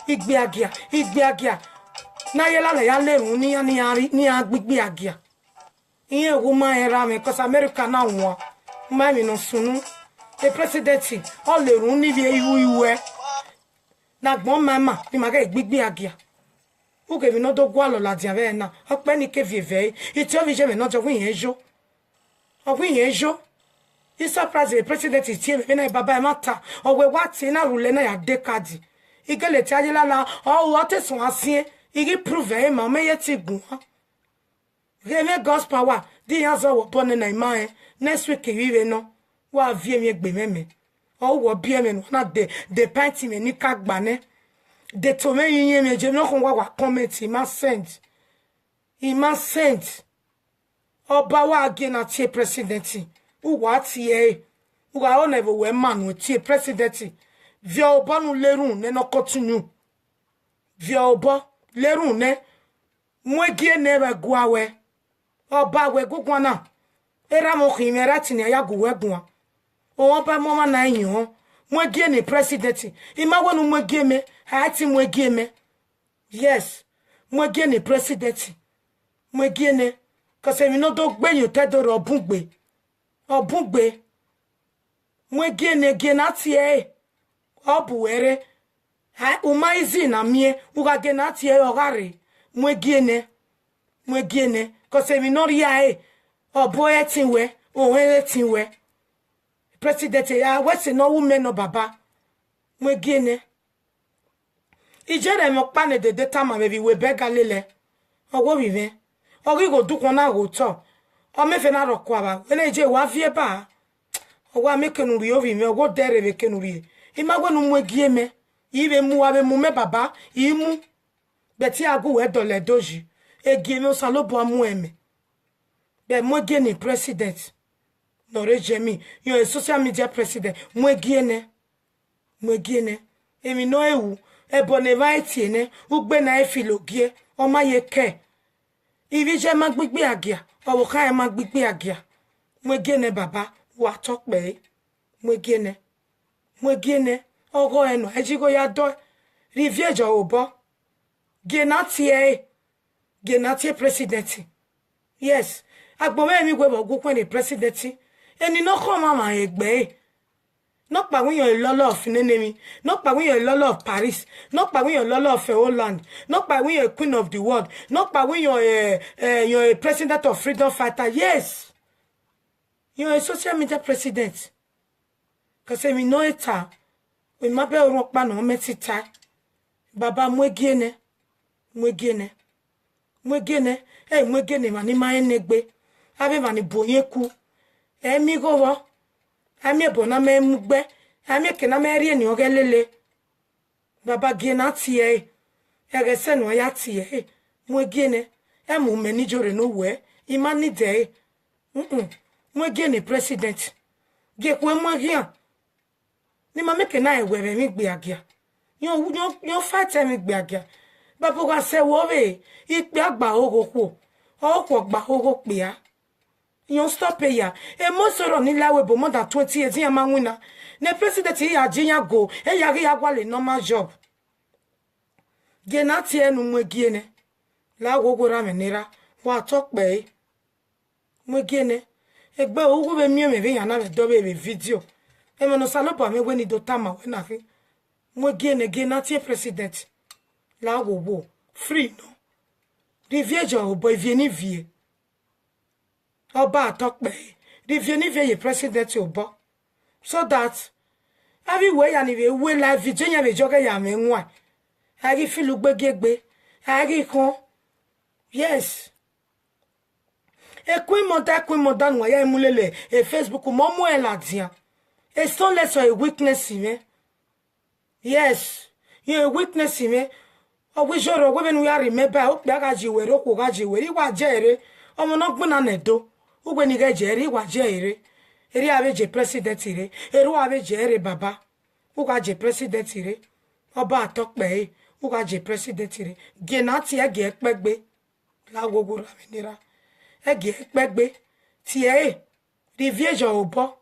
igbe agia na yela le ya lerun ni agbigbe agia iye wo ma era me cause America na won ma mi no sunu the president o lerun ni bi iwe na gbon mama ni ma ga igbigbe agia u ke mi no do gwa lo la dia be na ope ni ke vieve iti o vi je me no jo win ejo o win ejo he surprised the president is here me na baba mata o we wati na rule na ya dekadi igele ti ajila la o wo te sun asie igi prove e ma me yeti gun he me God's power di yazo wo born na ima next week wiwe no wa vie mi egbe meme o wo bie me no na de party me ni ka gba ne de to me yin me je no kon wa comment ma send oba wa again at president what ye uga o never we man with tie president via oba nu lerun ne no continue via oba lerun ne mwegie ne we guawe oba we gugwana era mo khimerati ne ya guwe gun o oba mo ma na yin mwegie ne president imawo nu mwegie me ati mwegie me yes mwegie ne president mwegie ne cause mi no do gbeyin tedo ro bungbe obugbe mwegene genatie obuwere ha umaizi na mie uga genatie ogare mwegene cause mi no ria oboye tinwe ohere tinwe president ya wese no women no baba mwegene ijere mo pane de data ma baby we bega lele owo wiwe ogi go dukon na go to o me fe na rokwa ba ene je wa vie ba o wa me kenuri ovi me o dere be kenuri imagwe nu mwegie me ibe mu wa be mu me baba imu beti agu we dole doji egie me o salobo amu eme be mwegie ni president no rejemi yo a social media president mwegie ne emi no ewu ebonevite ne ugbe na efilogie o ma ye ke ibi je magbigbe agia owo ka e magbigbe agia mwegene baba wa tokpe mwegene ogo eno ejigo ya do riviejo obo genatie president yes agbome mi gwebo gukwen ni president eni no ko mama egbe no pa wi yan lolo of nenemi no pa wi yan lolo of Paris no pa wi yan lolo of Holland no pa wi yan queen of the world no pa wi yan president of freedom fighter yes you are a social media president cause we know it we ma be ro pa no metita baba mwegene mwegene mwegene mani maenegbe abe mani boyeku emi gowo ami bona me mugbe ami kena me rie ni ogelele baba gena tie egese no ya tie mwegene emu meni jore no we imani de mwegene president ge kwe mwagia ni mame kena ewe mi gbe agia yo fight mi gbe agia baba wa se wo we ipe agba ogoku okwo gba ogo pe ya you stop ya e mo soro ni lawe bo more than 20 years ya ma wina ne president ya jinya go e ya ya gwale normal job ge na ti enu mwegiene la gogo ra menira wa tokpe mwegiene egbe owo be mi me ya na be do be video e mo no salopa me we ni do tama we na fi mwegiene ge na ti president la gogo free no riviejo o boy vieni vie Oba atokpe the vieni ye president obo so that everywhere and we we live Virginia be joge ya me nwa agi filu gbegegbe agi kon yes ekwi moda nwa ya emulele e Facebook mo mu e ladia e son less a weakness me yes you a weakness me o we joro we ben we remember o pe agaji were okwo gaji were wa jere omo no gbuna nedo ugwe ni gejeri wa jere eri abeje president ire eru abeje ere baba uga je president ire oba atokpe uga je president ire genati ege pegbe la gogo ra menira ege pegbe ti riviejo obo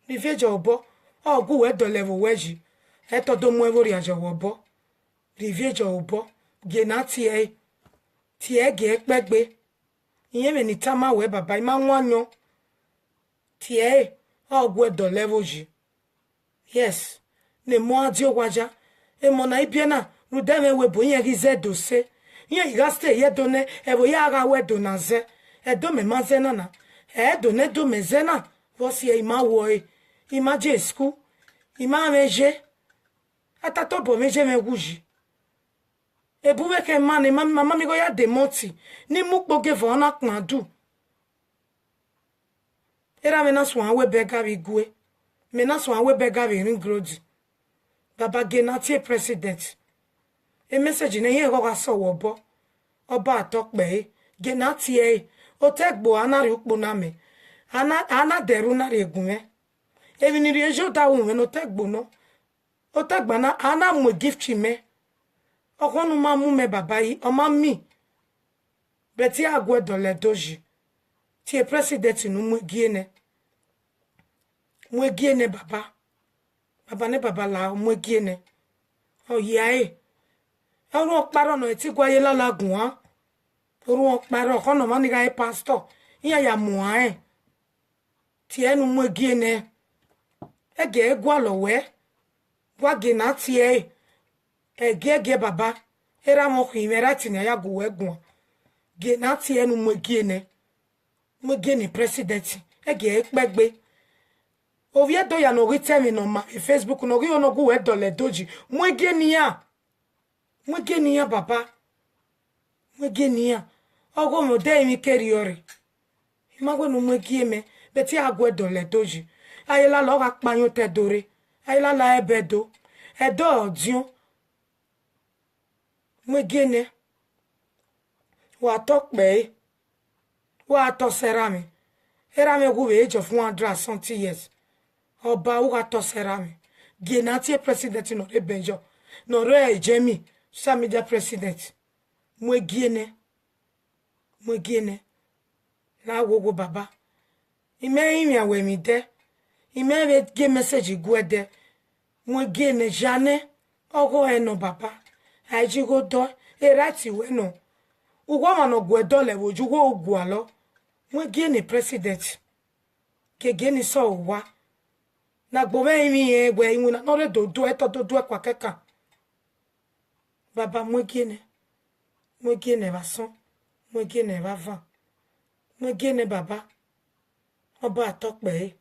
riviejo obo ogu we do level weji eto do mu evori ajo obo riviejo obo genati ti ege pegbe iye me ni tama we baba ima nwanyo ti ogwe do level ji yes ne mo adi ogwaja e mo na ibiena rudeme we bo yen gize do se yen igaste ye do ne e bo ya ga we do na ze e do me ma ze na na e do ne do me ze na wo si e ima wo ima je school ima meje ata to bo meje me wuji ebuwe ke mane mama mi go ya demoti ni mu kpoge vo na kmadu era me na so anwe bega bi gwe me na so anwe bega bi ring road baba genati president e message na ye go ga so wo bo oba atokpe genati o tegbo anari ukpo na me ana deru na regun e mi ni rejo da wo me no tegbo no o tegba na ana mo gift me okonu ma mu me baba yi o ma mi beti agwe dole doji ti e president nu mwegiene baba ne baba la mwegiene o ya oru paro no ti gwaye lalagun ha oru paro kono ma ni ga pastor iya ya mu ti enu mwegiene ege gwa lowe gwa gina ti ege baba era mo khimera tinya ya guwe gun ge na ti enu mwegiene president ege pegbe ovie do ya no ritemi no ma Facebook no ri ono guwe dole doji mwegiene ya baba mwegiene ya ogo mo de mi keriore imagwe no mwegieme beti agwe dole doji ayela lo ga panyo te dore ayela la ebedo edo odion mwegiene wa tokpe wa to serami erame guwe age of 120 years oba wa to serami genati president no rebenjo no re ejemi samida president mwegiene la gogo baba ime imi awe mi de ime be ge message gwede mwegiene jane ogo eno baba aji go do erati we no ugwa ma no gwedo le woju go ogwa lo mwegiene president kegeni so wa na gbowe mi egwe inwe na no re do eto do kwa keka baba mwegiene bason mwegiene bava mwegiene baba oba atokpe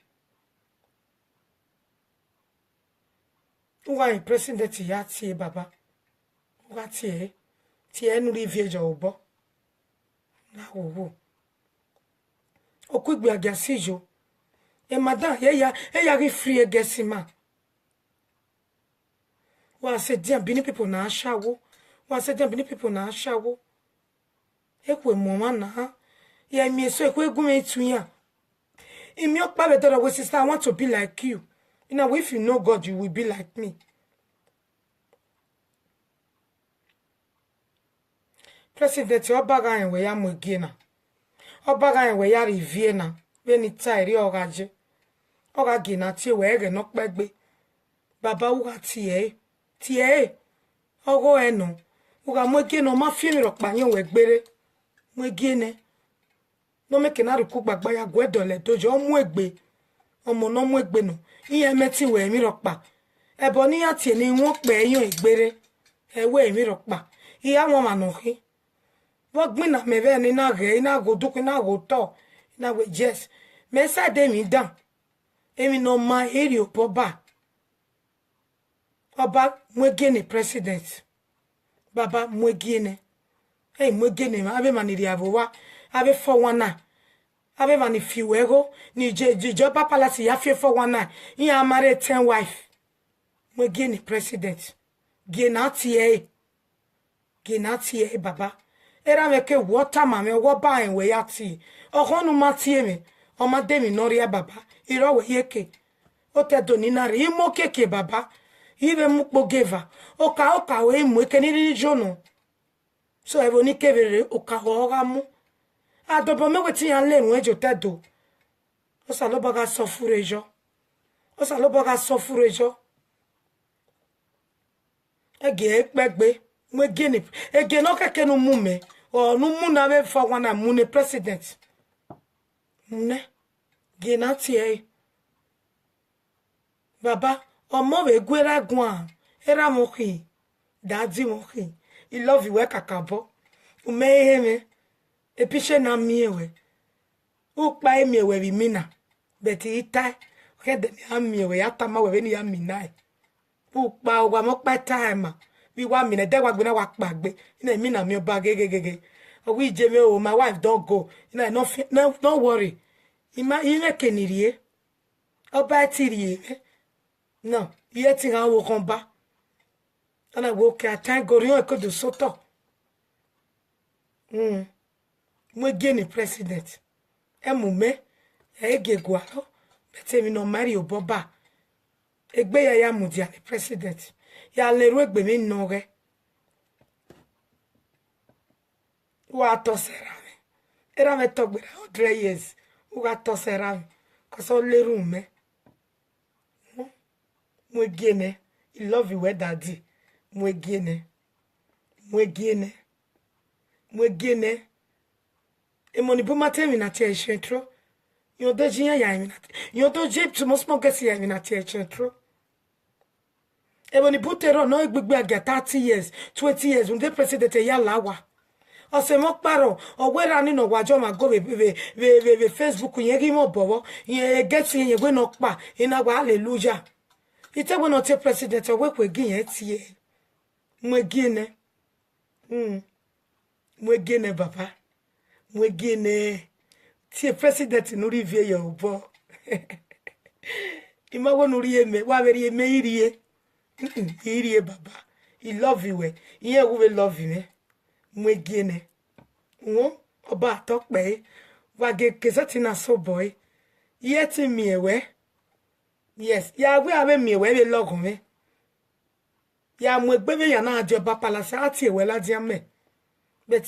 uwa president ya ti baba Uga tie nu rivieja obo. Na wo. Okugbe agasijo. E madam, ya ri free egesima. Wa se dian bini people na ashawo. Wa se dian bini people na ashawo. Ekwe mama na. Ya mi so ekwe gume itunya. Imi okpa better we sister, I want to be like you. You know, if you know God, you will be like me. President, obaga enwe ya mwegena. Obaga enwe ya riviena. Veni tairi ogaje. Ogage na tie wege nokpegbe. Baba uga tie. Tie. Ogo eno. Uga mwegena ma fiemi rokpanyo wegbere. Mwegene. No meke na ruku gbagba ya gwedole dojo omwegbe. Omo no mwegbe no. Iye meti we mi rokpa. Ebo ni ya tie ni won pe eyan egbere. Ewe mi rokpa. Iya won manohi. Wogbin na meve ni na ge ina go duku na go to. Ina we yes. Me sa de mi dan. Emi no ma eri opoba. Oba mwegene president. Baba mwegene. Hey mwegene ma abe maniri avowa. Abe 419. Abe mani fiwego. Ni joba palasi ya fie 419. Iya amare 10 wife. Mwegene president. Genati baba. Era meke water mame woba enwe yati. Ohonu matie me. Oma demi noria baba. Iro yeke. Ote doninari. Imo keke baba. Ibe mukbo geva. Oka we mweke niri jono. So evo ni kevere oka hoga mu. Adobo me weti yan le nwejo tedo. Osalobaga sofurejo. Osalobaga sofurejo. Ege ekpegbe. Mwegene. Ege no keke no mume. O no muna we fa wana mune president. Mune. Genati Baba. Omo we gwera gwan. Era moki. Daddy moki. I love you we kakabo. Umeheme. Epishe na miewe. Ukpa emiewe vimina. Beti itai. Kede ni amiewe. Yatama we ni yaminai. Ukpa uwa mokpa time. We want me de wa gbena wa pagbe. Ina mi na mi oba gege. We jeme o my wife don't go. Ina no don't worry. Ime kenirie. Oba tirie. No, iye ti ran wo kan ba. Ana wo ke atan gorion e ko do soto. Mwegene president. Emume ege gwalo. Bete mi no marry oboba. Egbe ya mudia ni president. Ya leru egbe mi noge. Wa to serame. Era me to gbera 100 years. Wa to serame. Koso leru me. Mwegene. I love you we daddy. Mwegene. Emoni bu matemi na tie chentro. Yo do jinya ya mi na. Yo do jip to mosmo gesi ya mi na tie chentro. Emoni butero no igbegbe aga 30 years, 20 years unde president ya lawa. Ose mo paro, o wera ni no wajo ma go be Facebook yen gi mo bowo, yen get yen we no pa, ina wa hallelujah. Ite we no te president o we kwegi yen tie. Mwegene. Mwegene baba. Mwegene. Tie president no rivie yo bo. Ima wo no rieme, wa beri eme irie. Irie baba. I love you we. Iye we love you. Mwegene. Oba tok pe. Wa ge kesati na so boy. Iye ti mi ewe. Yes, ya we ave mi ewe be logun me. Ya mwegbe ya na ajoba palace ati ewe la dia me. But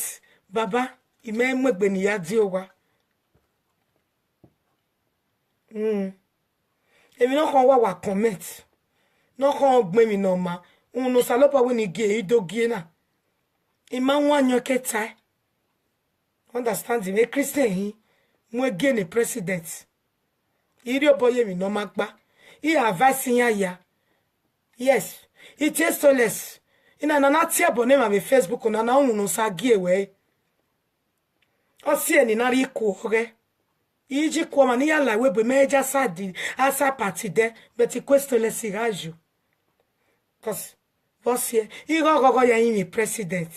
baba, ime mwegbe ni ya di owa. Emi no kan wa comment. No kan gbe mi no ma. No salopa we ni ge idogie na. Ima wanyo ketai. Understand me Christian hi. Mwegene president. Iri oboye mi no magba. I advice ya. Yes. It is so less. Ina na tia bone ma be Facebook na na unu sa gie we. O si eni na ri ku oge. Iji kwa mani ya la webe meja sadi asa party de but question less iraju. Cause Você, igual ya imi president.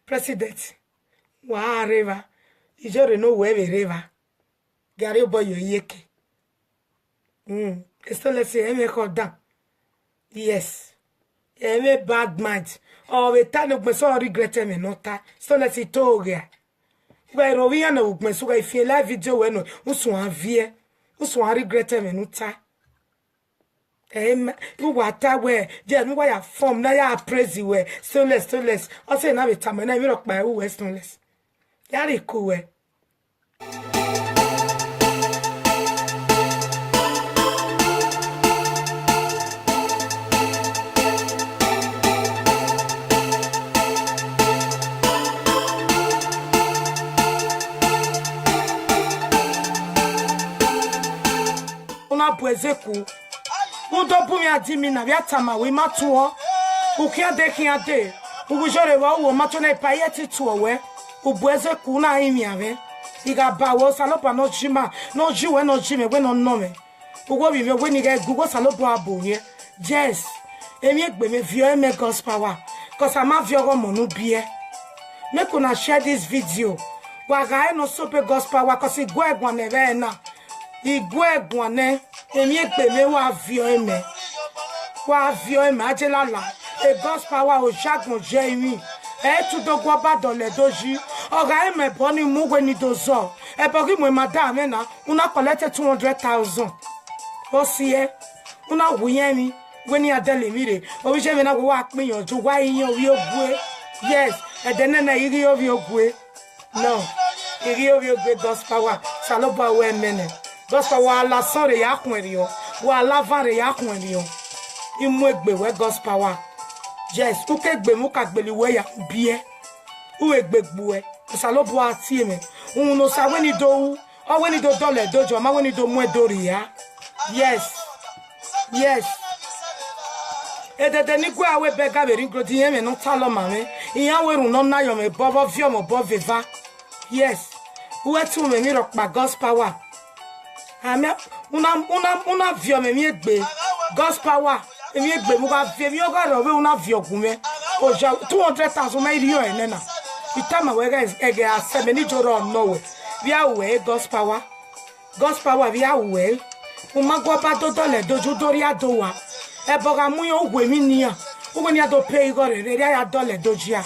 President. Wa reva. Ijore no webe reva. Gari boy yo yeke. Esto le se eme kodan. Yes. Eme bad mind. Oh, we tano gme so regret me nota. Esto le se toge. Gwe roviya no gme so ga ifie la video we no. Usu an vie. Usu an regret me nota. Wata we je mi wa ya form na ya praise we stoneless o say na be time na mi ro pa we stoneless ya ri ku we una poezeku Udo bumi adimi na viatama we matuo. Ukiade kiade. Ugujore wa uo matone payeti tuowe. Ubweze kuna imi ave. Iga bawo salopa no jima. No jiwe no jime we no nome. Ugo vive we nige gugo salopo abonye. Yes. Emi egbe me vio eme gospel power. Cause ama vio go monu bie. Make una share this video. Waga no sope gospel power cause igwe egwane ve na. Igwe egwane. Emi egbe me wa vio eme ajelala e gospel wa o jagun je imi tu do gwa ba dole doji oga eme boni mugwe ni dozo e bogi mo madam na una collect 200,000 o sie una wuyemi we ni adele mire o bi je me na wo wa pin yanju wa iyan wi ogwe yes e de na iri ovi ogwe no iri ovi ogwe gospel wa saloba we mene gospel wa la sore ya kunriyo wa la vare ya kunriyo imu egbe we gospel wa yes uke egbe mu ka gbeli we ya bie u egbe gbuwe salobo ati eme no sa we ni do o we ni do dole dojo ma we ni do mu edori ya yes edede ni gwa we bega be ringro di eme no talo mame iyan we run no na yo me bobo vio mo bo veva yes we tu me mi ro pa gospel wa Ame una vio me mi egbe gospel power mi egbe mu ga vie mi o ga ro we una vio gume o ja 200,000 ma iri o enena itama we ga ege aseme ni joro no we via we gospel power via we o ma gwa ba do dole doju dori adowa e bo ga mu yo gwe mi niyan o gwe ni ado pay go re ya dole dojia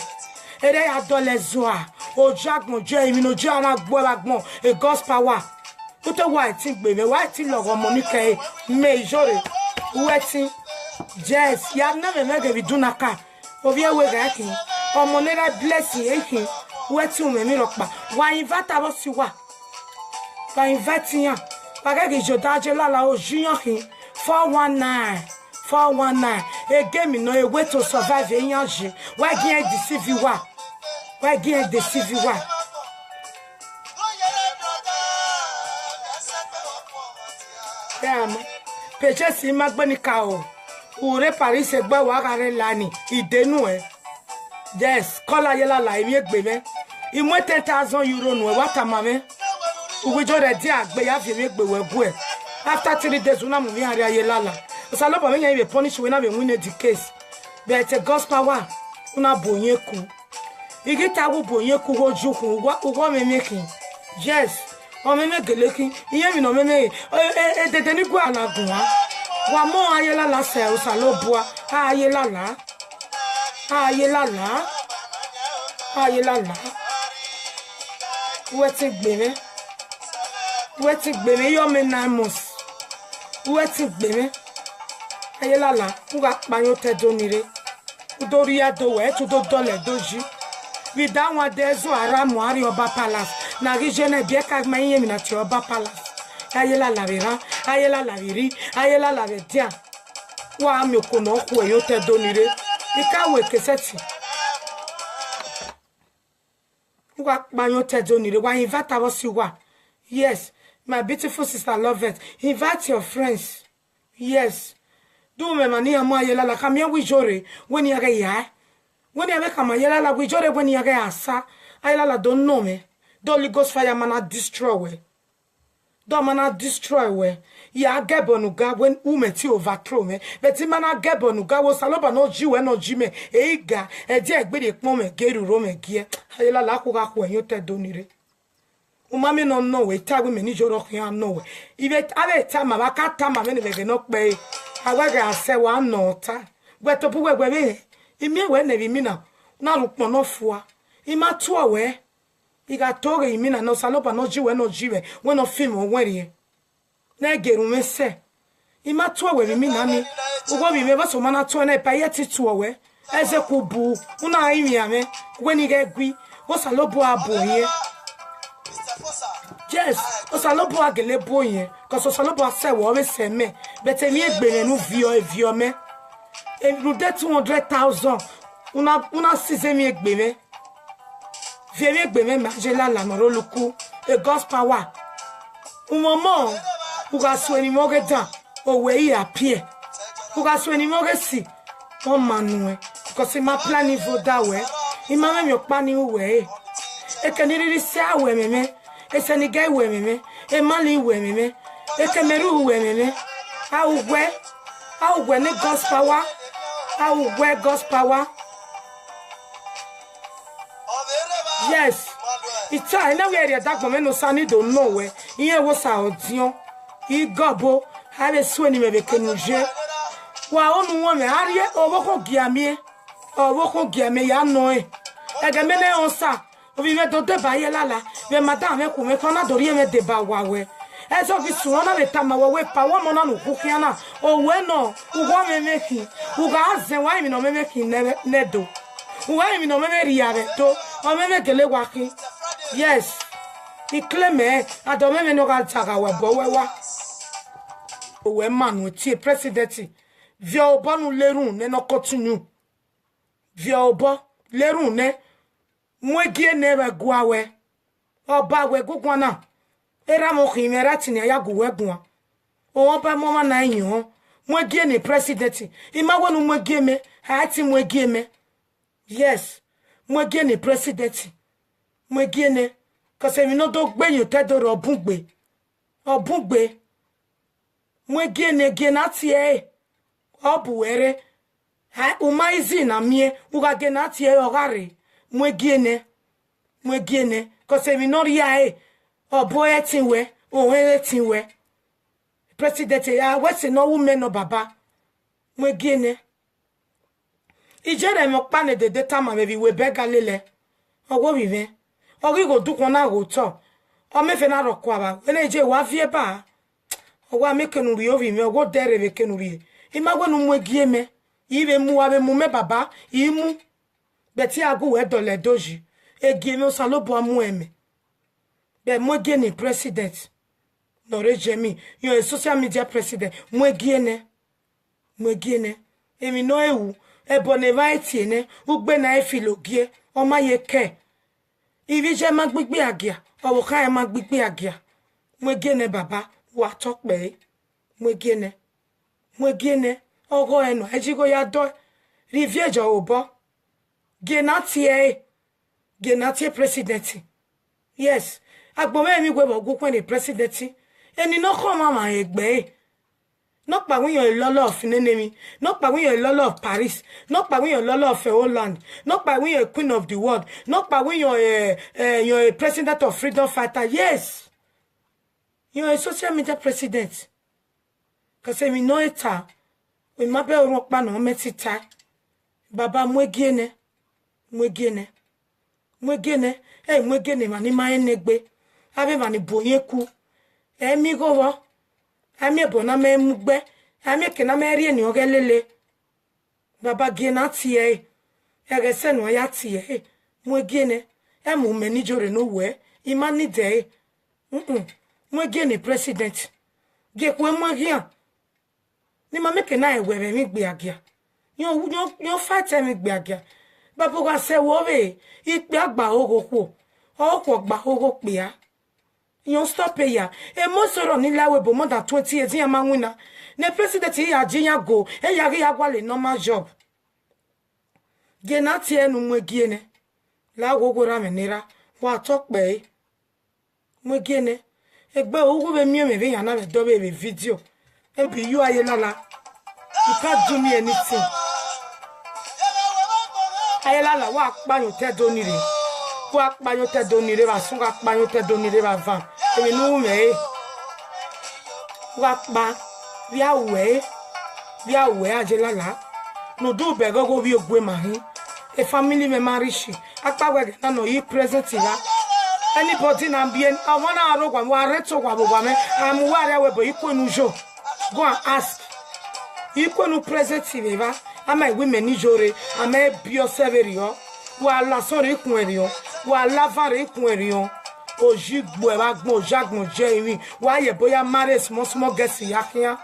ere ya dole zoa o jagun je imi no je ara gbo agbon e gospel power Uto white gbe me white logo monike me jore wetin yes ya na me ge bi dunaka obi ewe ga kin omo nera blessing ekin wetin me mi ropa wa invite abo si wa yan pa ge jodaje lala o jiyan kin 419 e game no e way to survive eyanji wa gen deceive wa Peche si magbani kao. Ure Paris egbe wa gare lani. Idenu Yes, kola yela la imi egbe me. Imwe 10,000 euro nu wata mame. Uwijo re di agbe ya fi egbe we gu After 3 days una mu mi ari ayela la. Osalopo me yan be punish we na be win the case. But a gospel power una bonye ku. Igita wo bonye ku wo juku wo me making. Yes. O me geleki iye mi no me de ni gwa na gun wa mo ayela la se o salobua ayela weti gbe me yo me na mos weti gbe me ayela la nga panyo te donire udori ado we tu do dole doji we da wa dezo ara mo ari oba palace na gijene bie ka ma yin mi na ti oba palace ayela la vera ayela la viri ayela la vedia wa mi ko no ku e yo te donire ikawe keseti wa panyo te donire wa invite abo si wa yes my beautiful sister love it invite your friends yes do me mani amo ayela la kamia wi jore woni ya ya woni ave kama ayela la wi jore woni ya asa ayela la don't know me Holy Ghost fire man destroy Domana destroy we. Ya gebonuga when umeti overthrow me. Beti mana gebonuga wo saloba no jiwe no jime. Eiga eje egbede pon me geru ro me gie. Ayela la ko ga ko enyo te donire. Umami no no we ta we me ni joro kan no we. Ibe ave ta ma ka ta ma me ne be no pe. Awaga ase wa no ta. Gwe to pu we be. Imi we na bi mi na. Na lu pon no fua. Ima to we. Iga toge imina no salopa no jiwe no jiwe we no film onwere na geru me se ima to we mi na mi ugo bi me baso mana to na pa yeti to we eze kubu una imi ame we ni ga gwi o salopo abo ye yes o salopo agele bo ye cause o salopo se wo we se me bete mi egbere nu vio me e ru de 200,000 una size mi egbere Viens bien manger la moroluku e God's power. Un moment où ga soigner mon gedin au wei à pied. Où ga soigner mon gesi. Oh manoué parce que ma plan niveau da we. Il m'a même pas ni we. E que ni ri sa we meme. E se ni gay we meme. E mali we meme. E que meru we meme. How we ne God's power. How we God's power. Yes. It's I know where that woman no sunny don't know where. Here was our dion. He gobbo. Have a swing me bekenuje. Wa onu woman arie oboko giamie. Oboko giame ya noe. Egamene onsa. Obi me do deba ye lala. Me madame ku me kona dori me deba wawe. Eso bi suona be tama wawe pa wo mona no kukiana. O we no. Ugo me meki. Uga azen wa mi no me meki nedo. Uga mi no me riare to. O me gele waki. Yes. He claim me. Adome me no ga taga we bo we wa. We man we tie president. Via obo nu lerun ne no continue. Via obo lerun ne. Mwegie ne we gwa we. Oba we gugwana. Era mo khimera tini ya guwe gwa. O ba mama na yin. Mwegie ne president. Ima wonu mwegie me. Ha ti mwegie me. Yes. Mwegie ne president. Mwegie ne. Kase mi no do gbe yin te do obungbe. Obungbe. Mwegie ne ge na ti e. Obuwere. Ha umaizi na mie. Uga ge na ti e ogare. Mwegie ne. Mwegie ne. Kase mi no ria e. Obo etinwe. O etinwe. President ya wese no women no baba. Mwegie ne. Ijere mo pane de data ma baby we bega lele. Owo vive. Ogi go du kona go to. O me fe na rokwa ba. Ene je wa vie ba. Owo amekenu ri ovi me ogo dere be kenu ri. Imagwe nu mwegie me. Ibe mu wa be mu me baba. Imu. Beti agu we dole doji. Egie me o salobo amu eme. Be mwegie ni president. No rejemi. You're a social media president. Mwegie ne. Mwegie ne. Emi no ewu. Eboneva etiene ugbe na efilogie o ma ye ke ibi je ma gbigbe agia owo ka e ma gbigbe agia mwege ne baba wa tokpe mwege ne ogo enu ejigo ya do riviejo obo genatie president yes agbome mi gbe bogu kwen ni president eni no ko mama egbe Not by when you're a lot of enemy, not by when you're a lot of Paris, not by when you're a lot of Holland, not by when you're a queen of the world, not by when you're a president of freedom fighter. Yes, you're a social media president. Because we know it. We might be a rock man or metita. Baba mwegene, mwegene mani maenegbe. Ave mani boyeku. Mi go. Ami bona me mugbe ami kena me rie ni ogelele baba gena tie egese no ya tie mwegene emu me ni jore no we imani de mwegene president ge ku emwagia ni ma me kena ewe mi gbe agia yo fight mi gbe agia baba ga se wo we ipe agba ogoku oko gba ogo pe ya You stop here. A most of ni lawe bo more than 20 years. Ya mawina. Ne president ya jinya go. E yari ya wale normal job. Genati enu mwegiene. La wogo rame nira. Wa talk be. Mwegiene. Egbe ogu be mieux me ve yana me dobe be video. And be you ayelala. You can't do me anything. Ayelala wa akpa yo te donire. Wa akpa yo te donire ba sunga akpa yo te donire ba van. E me no me. Wa akpa via we ajelala. No do be go bi ogwe mahi. A family me marishi. Akpa we na no yi present ira. Anybody na bien I wanna arogwa wa reto kwa bogwa me. Am ware we bo iko nujo. Go and ask. Iko nu present ira. Ama women ni jore. Ama bio severio. Wa la sori kunwerio. Wa la vare kunwerio. Ojigbo e ba gbon jagbo je wa ye boya mare small gesi yakia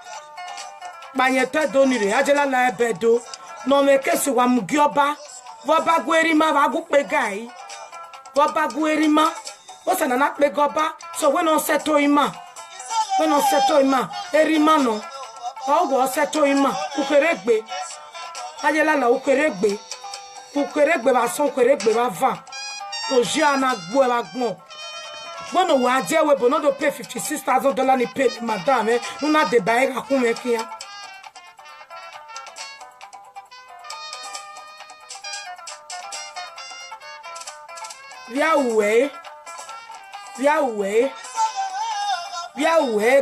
banyete donire ajela la ebedo no me kesi wa mugioba wo ba gwerima ba gupe gai wo ba gwerima wo sana na pe goba so we no seto ima erima no o go seto ima ukeregbe ajela la ukeregbe ba son ukeregbe ba va oji ana gbo e ba gbon. Bono wa je we bono do pay $56,000 ni pay madame una de baega kume kia. Via we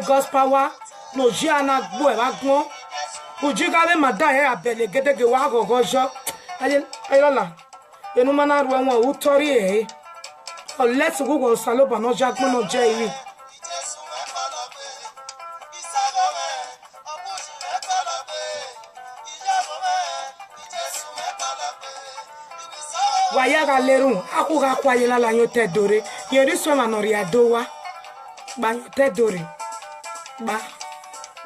God's power no jiana gbo e ba gbon. Ujiga be madame e abele gedege wa gogojo. Ayola. Enu mana ru won utori e. Let's go saloba no jagmo no jai. Wayaga leru akuga kwayela la yote dore yeri so manori adowa ba yote dore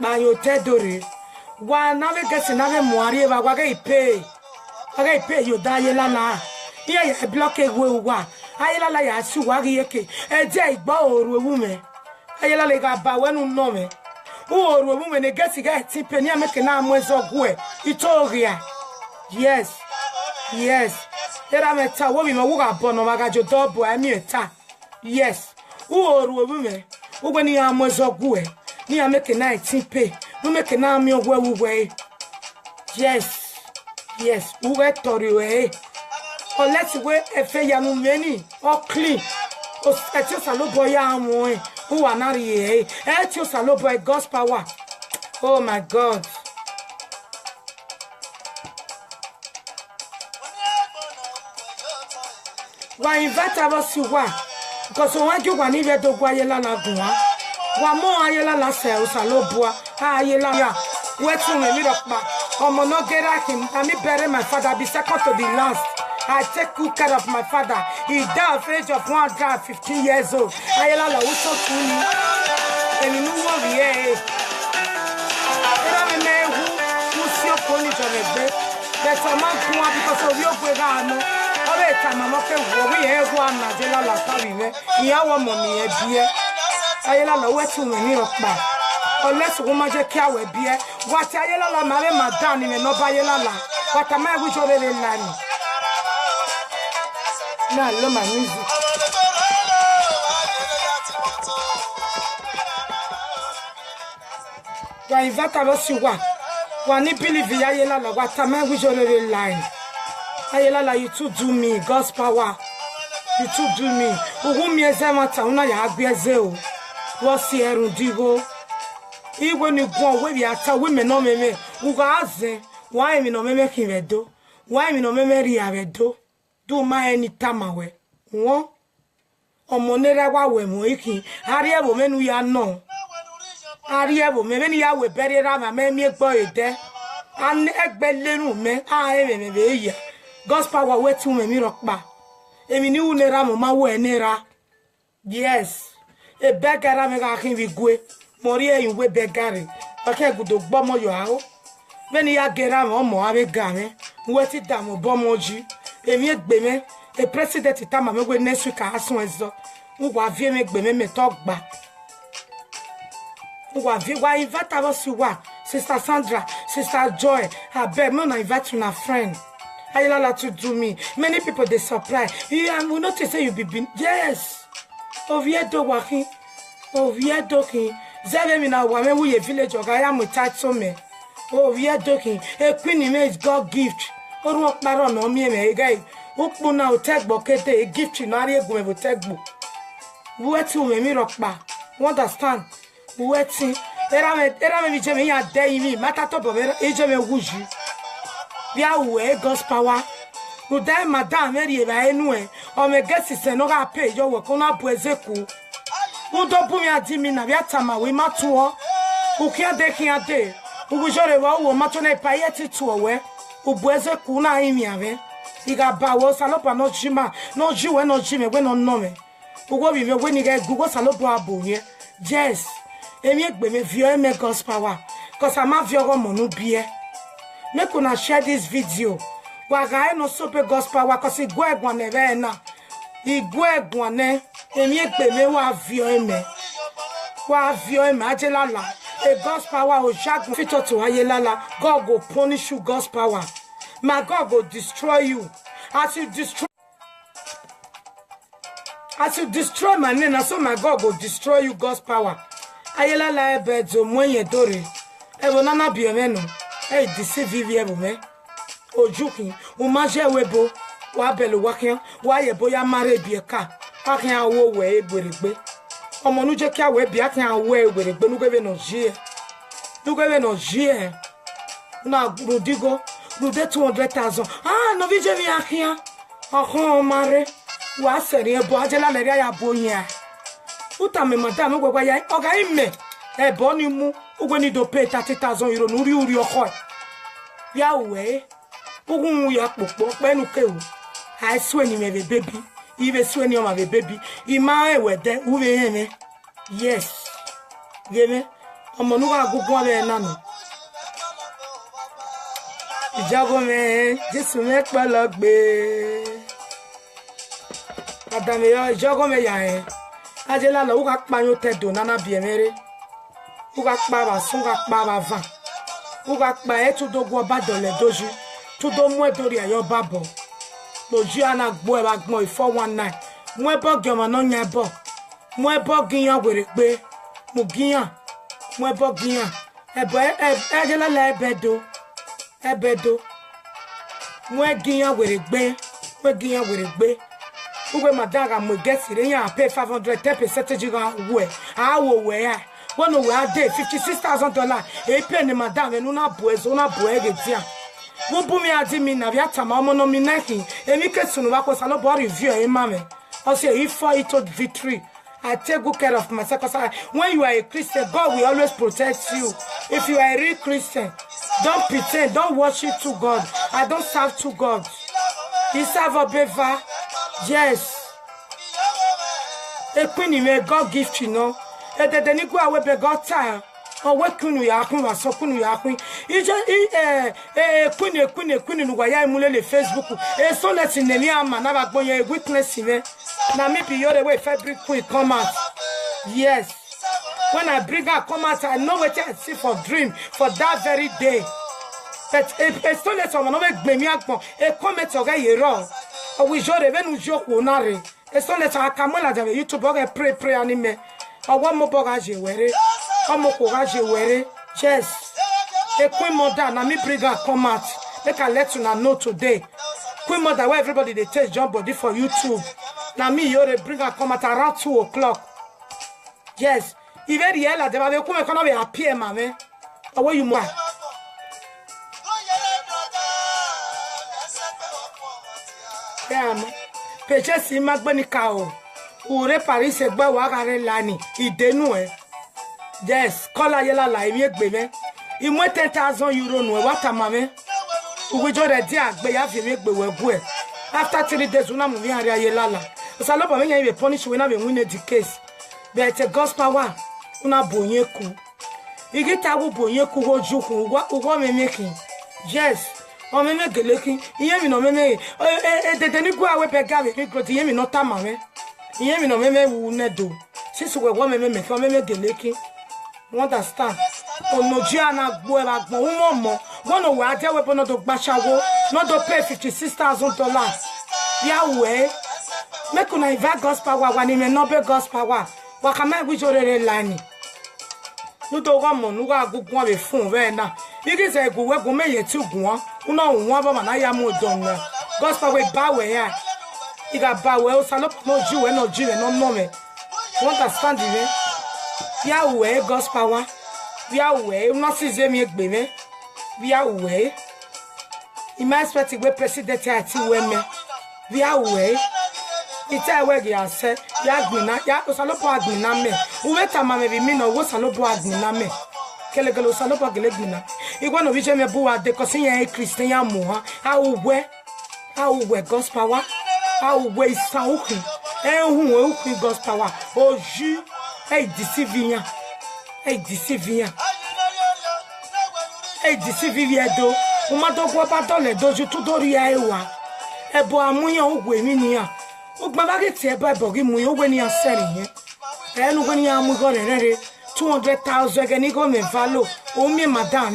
ba yote dore wa nave gesi nave moari ba waga ipe yoda yela la ye block ewe wa ayela ya su wagi yeke eje igbo oru ewu me ayela le ga ba wenu no me oru ewu me ne gesi ga tipe ni ameke na amwezo gwe itoria yes era meta wo mi mo ga bono magajo double ami eta yes oru ewu me ugwe ni amwezo gwe ni ameke na tipe no meke na ami ogwe ugwe yes ugwe tori we. Oh, let's wait if you are many or clean. Oh, it's just a little boy. Who are not here? It's just a little boy. God's power. Oh my God. Why invite us to what? Because when you want to do Guayela Lagua, one more Ayela La Cells, a low boy. Ayela, wait to me, little back. Oh, no, get at him. I me bury my father, be second to the last. I take good care of my father. He died at the age of 115 years old. Ayela la uso kuni. And you know what we are. Who see your pony on a bed. There's a man who wants because of your brother. All the time I'm okay. We have one Nadela la Tavive. You have one money a beer. Ayela la wet to me up back. Unless woman just care with beer. What Ayela la Mare Madame and no Bayela la. What am I with your little land? No, I love my music. You invite us to what? When you believe Ayela la, what am I with your little line? Ayela la, you too do me, God's power. You too do me. Who me as a matter, una ya agbiezeo. What's here, Rudigo? Even you go away, we are women no me. Who got why me no me making redo? Why me no me redo? Do my any tamawe. One omonera wa we moiki. Aria wo menu ya no. Aria wo me ya we bury rama me boy de. An egbelenu me me be ya. God's power we to me rock ba. Emi ni unera mo ma we nera. Yes. E begara me ga kin vi gwe. Mori e we begari. Okay gudo gbomo yo aho. Meni ya gera mo mo ave game. We ti da mo bomoji. Emi egbeme e president tama me we next week asun ezo ngwa vie me gbeme me to gba ngwa vie wa invite us wa sister Sandra, sister Joy, abeg me na invite una friend. Ayela la to do me. Many people they surprise. You will notice say you be yes. Oviedo waki. Oh, we are talking. Zeve mina wame we a village of I am with title me. Oh, we are talking. A queen is God gift. Or what baron or me a guy. Upuna o take bucket a gift in area go with take book. Where to me rock back. Understand? Waiting. Era me jemi a day me. Mata top of ejeme wuju. We are away God's power. Who die madame Mary anyway. Or me guess is no pay your work on a poeseku. Who don't put me a dimmy na viatama we matuo. Who can't take a day. Who will show the wall matone payeti to away. Who poeseku na imiave. He got bow salopa no jima. No Jew and no Jimmy when on nome. Who will be when you get Google salopa here. Yes. Emi me view me God's power. Cause I'm a view monu beer. Make una share this video. Waga no sope God's power cause he go egwane ve na. He go egwane. Emi me wa view me. Wa view me ajelala. A God's power o jagun fit to ayelala. God go punish you God's power. My God go destroy you. As you destroy my name, so my God go destroy you God's power. Ayelala ebedzo mwenye dore. Evo nana biomeno. Hey, deceive you me. Ojuki, umaje webo. Wa belu wakian. Wa yebo ya mare bieka. Akin awo we eberigbe. Omo nu je ki awo bi akin awo eberigbe nu gbe no jie. Nu gbe no jie. Na rudigo. Rude 200,000. Ah, no vi je mi akin. Akon mare. Wa seri ebo ajela le ya boyin. Uta me madame gwagwa ya oga ime. Ebo ni mu. Ugwe ni do pay 30,000 euro nuri uri oko. Ya we. Ugun ya popo penu kewu. I swear ni me baby. Ibe swear ni o ma baby. Ima ewede uwe yeme. Yes. Yeme. Omo nu ga gugun ale na no. Ijago me Jesu me pelogbe. Adame yo ijago me ya e. Ajela lo uga panyo tedo nana biemere. Uga pa ba sunga pa ba van. Uga pa e tu do gwo ba dole doju. Tu do mu edori ayo babo. Loju ana gbo e ba gbon 419. Mu e bo gyomo no nya bo. Mu e bo giyan were gbe. Mu giyan. Mu e bo giyan. Ebo ajela la ebedo. Ebedo. Mu e giyan were gbe. Mu e giyan were gbe. Uwe madaga mo get it ya pay 510% jiga we. Awo we ya. One we a day $56,000. E pay ni madam enu na boezo na boege dia. Wo bu mi adi mi na viata ma omo no mi naki. Emi kesunu wa ko salo bo review e mame. I say if for it victory. I take good care of myself because when you are a Christian, God will always protect you. If you are a real Christian, don't pretend, don't worship to God. I don't serve to God. You serve a beva. Yes. A queen may God gift, you know. A the Nico away be God time. Or what kunu ya queen was so kunu ya queen. It's just queen in Waya Mulele Facebook. A so let's in the near man never go a witness in now maybe you're the way fabric queen come out. Yes. When I bring her come out, I know what I see for dream for that very day. But a so let's on another me a comment or get wrong. We show the venue joke wonare. It's not let our camera de YouTube pray anime. Or one more bogage wear. One more bogage wear. Yes. A queen mother, na me bring her come out. Make I let you know today. Queen mother, where everybody they take jump body for YouTube. Now me you bring her come out around 2 o'clock. Yes. If very hell they will come and be appear, mammy. Or where you more. Peche si magbani kao. Ure Paris egbe wagare lani. Idenu e. Yes. Kola yela la imi egbe me. Imwe 10,000 euro no e wata mame. Uwejo redi agbe ya fi egbe wegwe. After 3 days una muvi hari ayela la. Osalopa me yan be punish we na be win the case. But a God's power una bonye ku. Igita wo bonye ku hoju ku uwa me making. Yes. O me geleki iye mi no me de ni go awe pe gawe mi go iye mi no ta mame iye mi no me wu nedo sisu we wo me o me geleki you understand o no ji ana gbo e ba gbon wo mo won no we ade we no do gbasawo no do pay $56,000 ya we make una invite God's power when me no be God's power Wakama wijore lani. Nuto ga mo nuga gugun be fun be na. Igi se guwe gume ye tu gun. Una won ba na ya mo don na. Gospel we bawe ya. Iga bawe o salopo no jiwe no jiwe no no me. You understand me? Ya we gospel wa. Ya we no size mi egbe me. Ya we. Ima expect we president ati we me. Ya we. Ita we gi ase ya gbina ya osalopo agbina me. Uwe tama me bi mi no wo salopo agbina me. Kele osalopo gele gbina. Igwa no vije me buwa de ko sin yan Christian mo ha. How we gospel wa. How we isan okun. Ehun okun gospel wa. Oju deceive yan. Deceive do. O ma to ko pa to le doju tu dori ya ewa. Ebo amuyan ogwe mi ni ya. O gba ba ke ti e ba bogi mu yo we ni aseri yen. Enu go ni amu go re 200,000 ke ni go me valo. O mi madam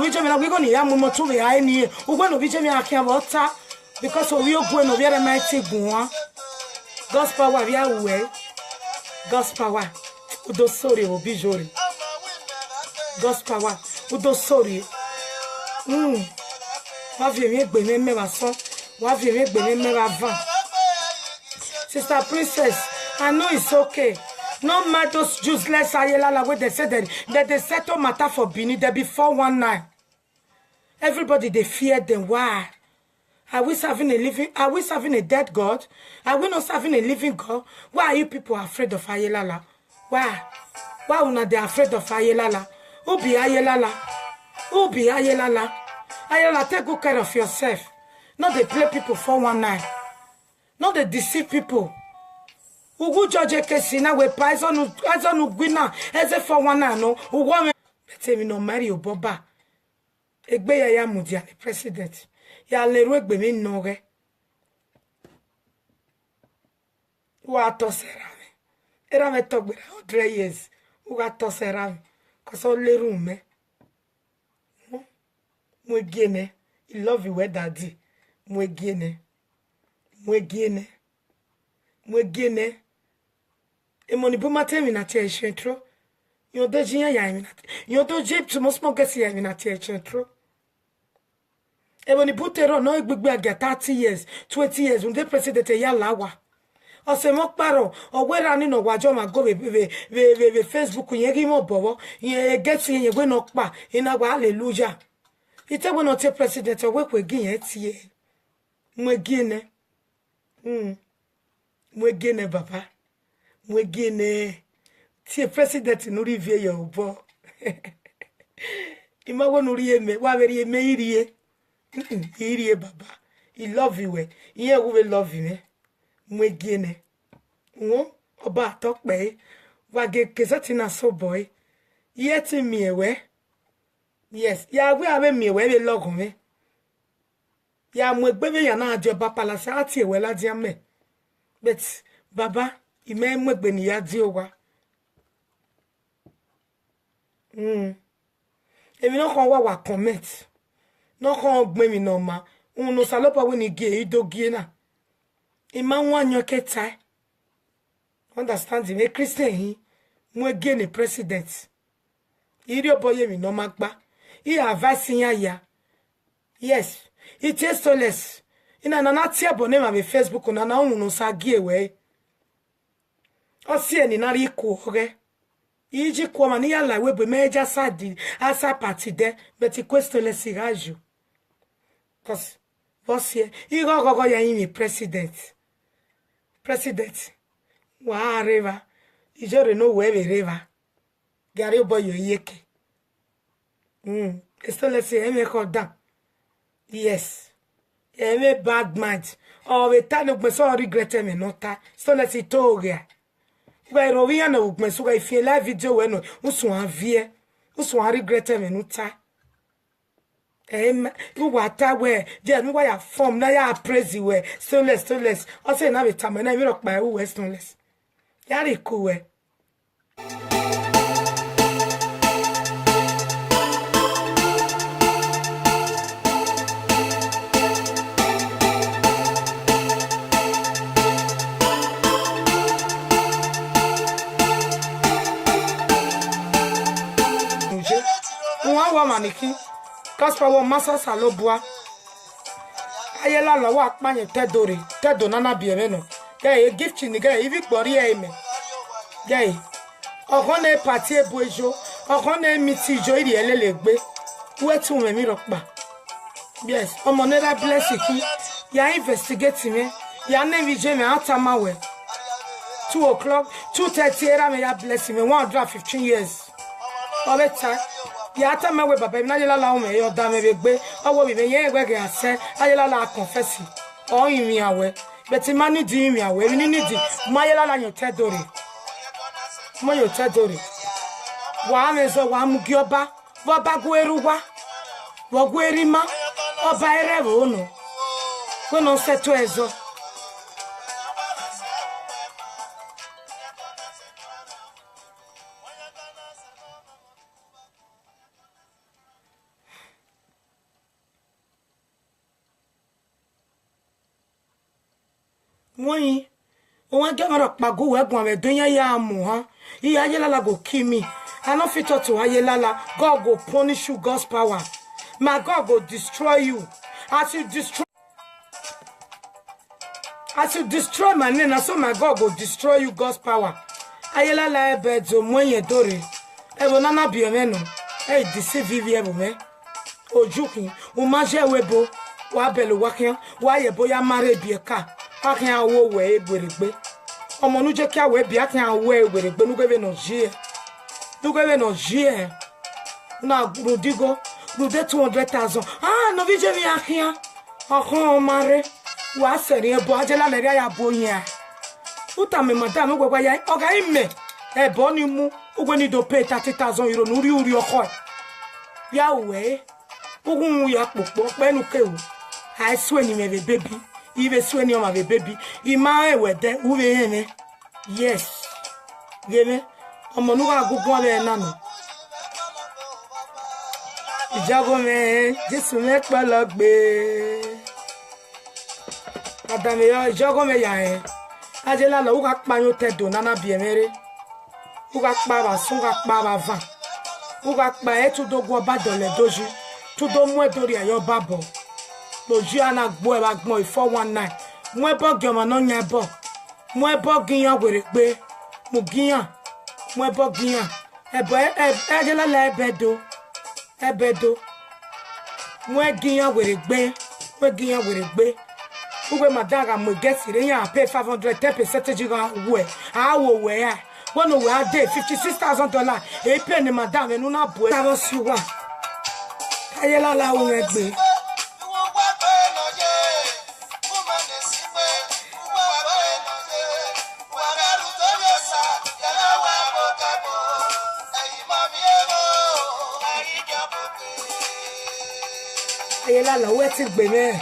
we je me na we go ni ya mu mo tu we ai ni. O gba no bi je me akia water because o wi ogwe no bi re mai ti gun. Gospel wa bia we. Gospel wa. Udo sorry obi jori. Gospel wa. Udo sorry. Wa vie mi egbe me wa so. Wa vie mi egbe me wa van. Sister Princess, I know it's okay. No matter those useless ayelala where they said that they settle matter for Bini, they be 419. Everybody they fear them. Why? Are we serving a living? Are we serving a dead God? Are we not serving a living God? Why are you people afraid of ayelala? Why? Why are they afraid of ayelala? Who be ayelala? Who be ayelala? Ayelala, take good care of yourself. Not they play people 419. Not they deceive people. Ugu George Kesina we paisonu gwina eze 419 no ugo me tell me no marry oboba egbe ya mudia the president ya leru egbe mi no re wa to serame era me to gbera 100 years uga to serame cause o leru me mo gene I love you we daddy mo gene Emoni bu matemi na tie chentro. Yo do jinya ya mi na. Yo do jep to mos mogesi ya mi na tie chentro. Emoni bu tero no igbegbe aga 30 years, 20 years unde president ya lawa. O se mo paro, o wera ni no wajo ma go be Facebook yen gi mo bowo, yen get yen gbe no pa, ina wa hallelujah. Ite we no tie president o we kwe gi yen tie. Mwegine. Mwegine baba. Mwegine tie president no rivie yo bo imawo no rieme wa beri eme irie baba I love you we iye we love you me mwegine wo oba tokpe wa ge kesati na so boy iye ti mi ewe yes ya we ave mi ewe be logun me ya mwegbe be ya na ajoba palace ati ewe la dia me but baba ime mwegbe ni ya di owa Emi no kon wa comment no kon gbe mi no ma no salopa we ni ge idogie na ima wanyo keta understand me Christian hi mwege ni president iri oboye mi no magba I advice ya yes it is so less ina na tie abone ma be Facebook na no sa gie we o sie ni na ri ko re iji kwa mani ya la webe meja sadi asa party de beti questo le siraggio cause vosie igogo ya imi president wa arriva ijore no webe riva gari boyo yeke esto le si eme koda yes eme bad mind o betano gbe so regret me nota sto le si toga Where we are no gbe so if you live video we no usu avie usu regret me nuta you wata we there me why form na ya praise we so less o say na be time na me rock by we so less yari ku we je. Wa maniki. Gospel wa masa salobua. Ayela la wa akpanye tedori. Tedo nana bieme no. Gay gift ni gay ivi gbori eme. Gay. Okone party ebuejo. Okone miti jo iri elelegbe. Wetu me mi rokpa. Yes, omonera bless you. Ya investigate me. Ya name je me atamawe. 2 o'clock, 2:30 era me ya bless me 115 years. Obeta ya atamawe baba mi na yela la o me yo da me begbe. Owo bi me yen egbe ge ase. Ayela la confess. O yin mi awe. Beti mani di mi awe. Mi ni di. Ma yela la yo tedori. Mo yo tedori. Wa mezo wa mugi oba. Wo ba gweru wa. Wo gwerima. Oba erewe ono. Kono seto ezo. Moi, on get a pago wegon with donya ya muha. Ayela go kill me. I no fit to Ayela. God go punish you, God's power. My God go destroy you. As you destroy my name, so my God go destroy you, God's power. Ayela la ebezo mwenye dori. Evo nana biomeno. Hey, deceive you me. Ojuki, umaje webo. Wa belu wakian. Wa yebo ya mare bieka. Akin awo we eberegbe. Omo nu je ki awo bi akin awo eberegbe nu gebe no jie. Nu gebe no jie. Na rudigo. Rude 200,000. Ah, no vi je mi akin. Akon mare. Wa seri ebo ajela le ya boyin. Uta me madam gwegwa ya oga ime. Ebo ni mu ugwe ni do pay 30,000 euro nuri uri oko. Ya we. Ugun ya popo penu kewu. I swear ni me baby. Even swear you my baby. Ima ewede uwe yene. Yes. Geme. Omonuga gugu be nanu. Ijago me Jesu me palogbe. Adame yo ijago me ya e. Ajela lo uga panyo tedo nana biemere. Uga pa ba sunga pa ba van. Uga pa e tudo go ba dole doji. Tudo mu edori ayo babo. Loji ana gbo e ba gbon 419. Mo ebo gyomo no nya ebo. Mo ebo giyan were gbe. Mo giyan. Mo ebo giyan. Ebo ajela la ebedo. Ebedo. Mo giyan were gbe. Mo giyan were gbe. Ugwe madaga mo get ire yan pay 510% jiga we. Awo we ya. One we a day $56,000. E pay ni madam enu na bo. Ta bo siwa. Ayela la wo egbe. Ayela la we ti gbe me.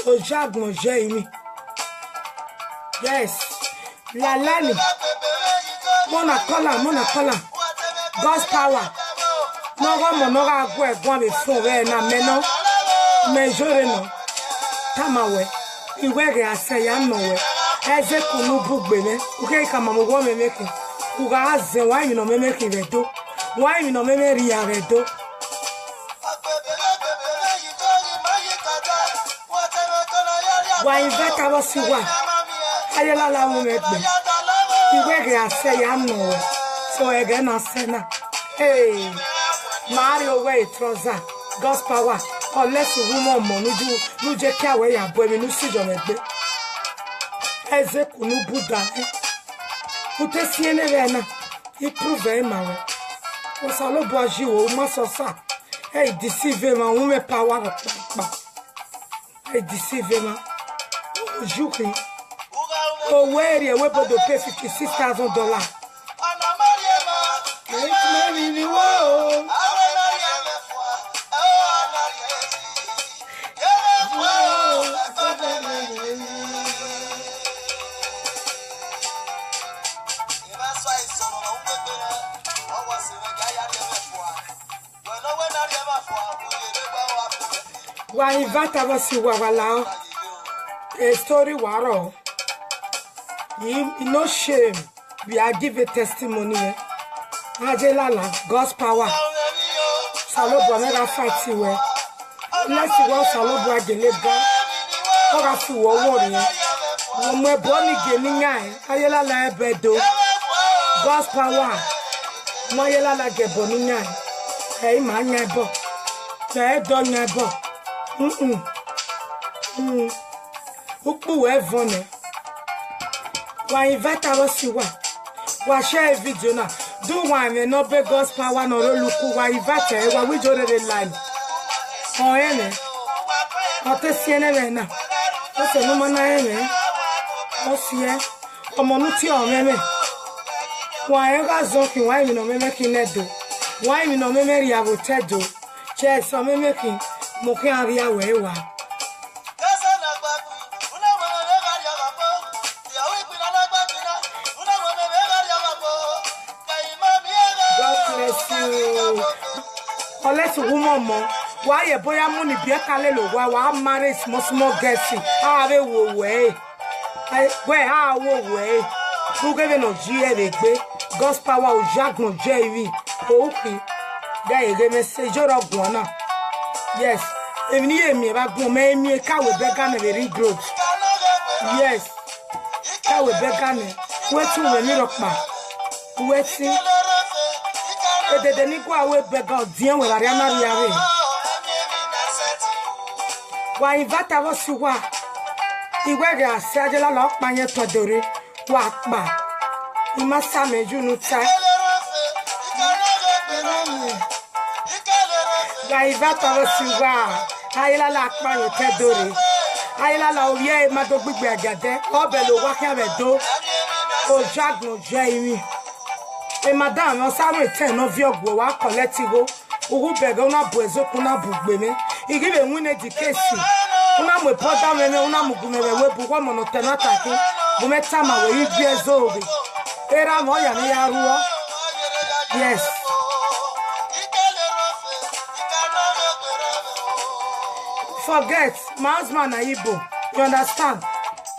Ojagun je imi. Yes. La lani. Mona kola. God's power. No ga go egbon be fun we na me no. Me jore no. Tamawe. Iwe ge ase ya no we. Eze kunu bugbe me. Uke ka mamo go me make. Uga aze wa mi no me make we do. Wa mi no me me ri ya we do. Wa invite us wa. Ayela la wo megbe. Iwe ge ase ya no. So ege na se na. Hey. Mario way trouser. God's power. Unless you woman mo nuju nuje ki awe ya bo mi nu sijo megbe. Eze kunu buda. Ute siene re na. I prove ma we. O sa lo bo aji o ma so sa. Hey deceive ma wo me power pa. Hey deceive ma. Juki. Oh, where you were to pay $56,000. Why invite us to Wawala? A story waro. You no shame. We are giving testimony. Ajelala, God's power. Salobo mega fight we. Let's see what Salobo agelega. Ora fi wo wori. Mo me boni geni ngai. Ayela la ebedo. God's power. Mo ayela la ge boni ngai. Hey ma ngai bo. Te do ngai bo. Upu we vone. Wa invite us wa. Wa share video na. Do one and no be God's power no look wa invite wa we jore the line. Oh ene. O te siene na. O se no mana ene. O sie. O mo nuti o meme. Wa e ga zo ki wa mi no meme ki nedo. Wa mi no meme ri abotedo. Che so meme ki mo ki ari awe wa. Unless woman mo why ye boya money be kale lo wa marry small girls ah we wo we ah wo we who give no GA de gbe God's power o jagun JV o ki da ye message oro gun na yes even ye mi ba gun me mi ka we be ga na ring road yes ka we be ga na we tu we mi ropa we ti de ni kwa we bega dien we la na riare wa invite wa siwa iwe ga sajela lo pa yen to dore wa pa ima sameju nu ta wa invite wa siwa ayela la pa yen te dore ayela la oye ma do gbigbe agade obe lo wa kan be do o jagun je imi e madam o sáré ten no vi ogbo wa collectivo ogu bega una buezoku na bugbe me igibe nwine di case una mo poda me una mugume we bu kwa mono tenata ki bu meta ma we ibi ezobe era mo ya ni ya ruo yes forget my husband na Igbo you understand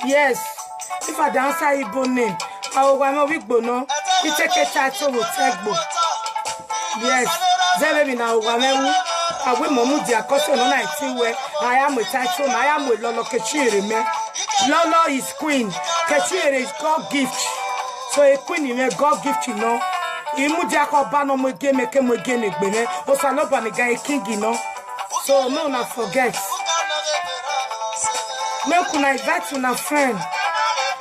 yes if I answer Igbo name I will go Igbo no we take a title with Egbo. Yes, Zerebi na Ugamewu. I will momu dia custom on 19 where I am with title, I am with Lolo Kechiri me. Lolo is queen. Kechiri is God gift. So a queen in a God gift, you know. Imudia ko bano mo game make mo game egbene. O Salobo ni guy king, you know. So no na forget. Me kuna invite una friend.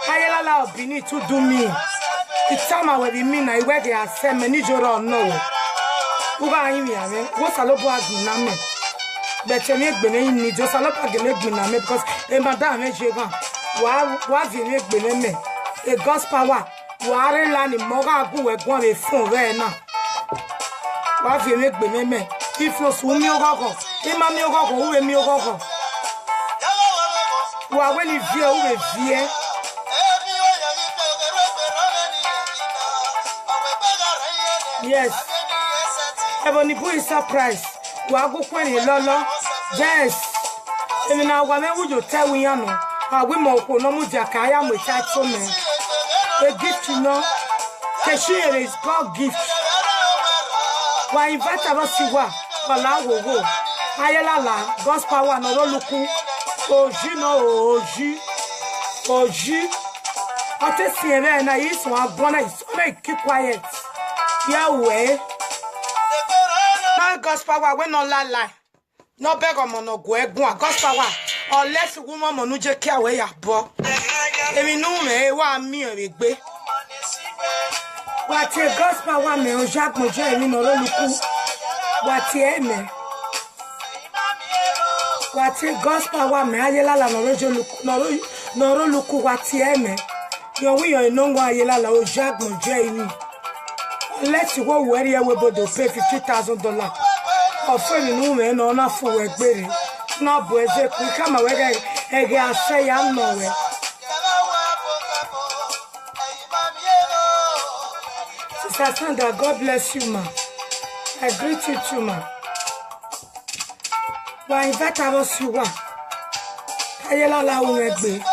Ayela la obini to do me. It's time I will be mean I wear the same many joro no. Uga imi ame, wo Salobo aguna me. But me gbene ni jo Salobo agene gbina me because e madam me jega. Wa vi me gbene me. E God's power. Wa re la ni mo ga gun we gbon be fun re na. Wa vi me gbene me. If no su mi ogogo, e ma mi ogogo, uwe mi ogogo. Wa we ni vie uwe vie. Yes. Ebony boy is surprised. Wa go kwani lolo. Yes. Emi na wa me wujo tell we yan no. We mo ko no mu dia ka ya mo title me. A gift you know. Keshire is God gift. Wa invite us siwa. Bala wo. Ayela la God's power no ro luku. Oji no oji. Oji. Ate siere na yiso agbona is make keep quiet. Yahweh. Now God's power we no lie. No beg on no go egun God's power. Unless woman monu je ki awe ya bo. Emi nu me wa mi o gbe. Wa ti God's power me o jagun je emi no ro luku. Wa ti e me. Wa ti God's power me ayela la no rojo luku no ro luku wa ti e me. Yo wi yo no wa ayela la o jagun je emi. Let's go where you will pay $50,000. Or for the woman or not for a baby. No boys, we come away again. Say I'm nowhere. Sister Sandra, God bless you, ma. I greet you too, ma. Why invite us you are? Ayela la uwegbe.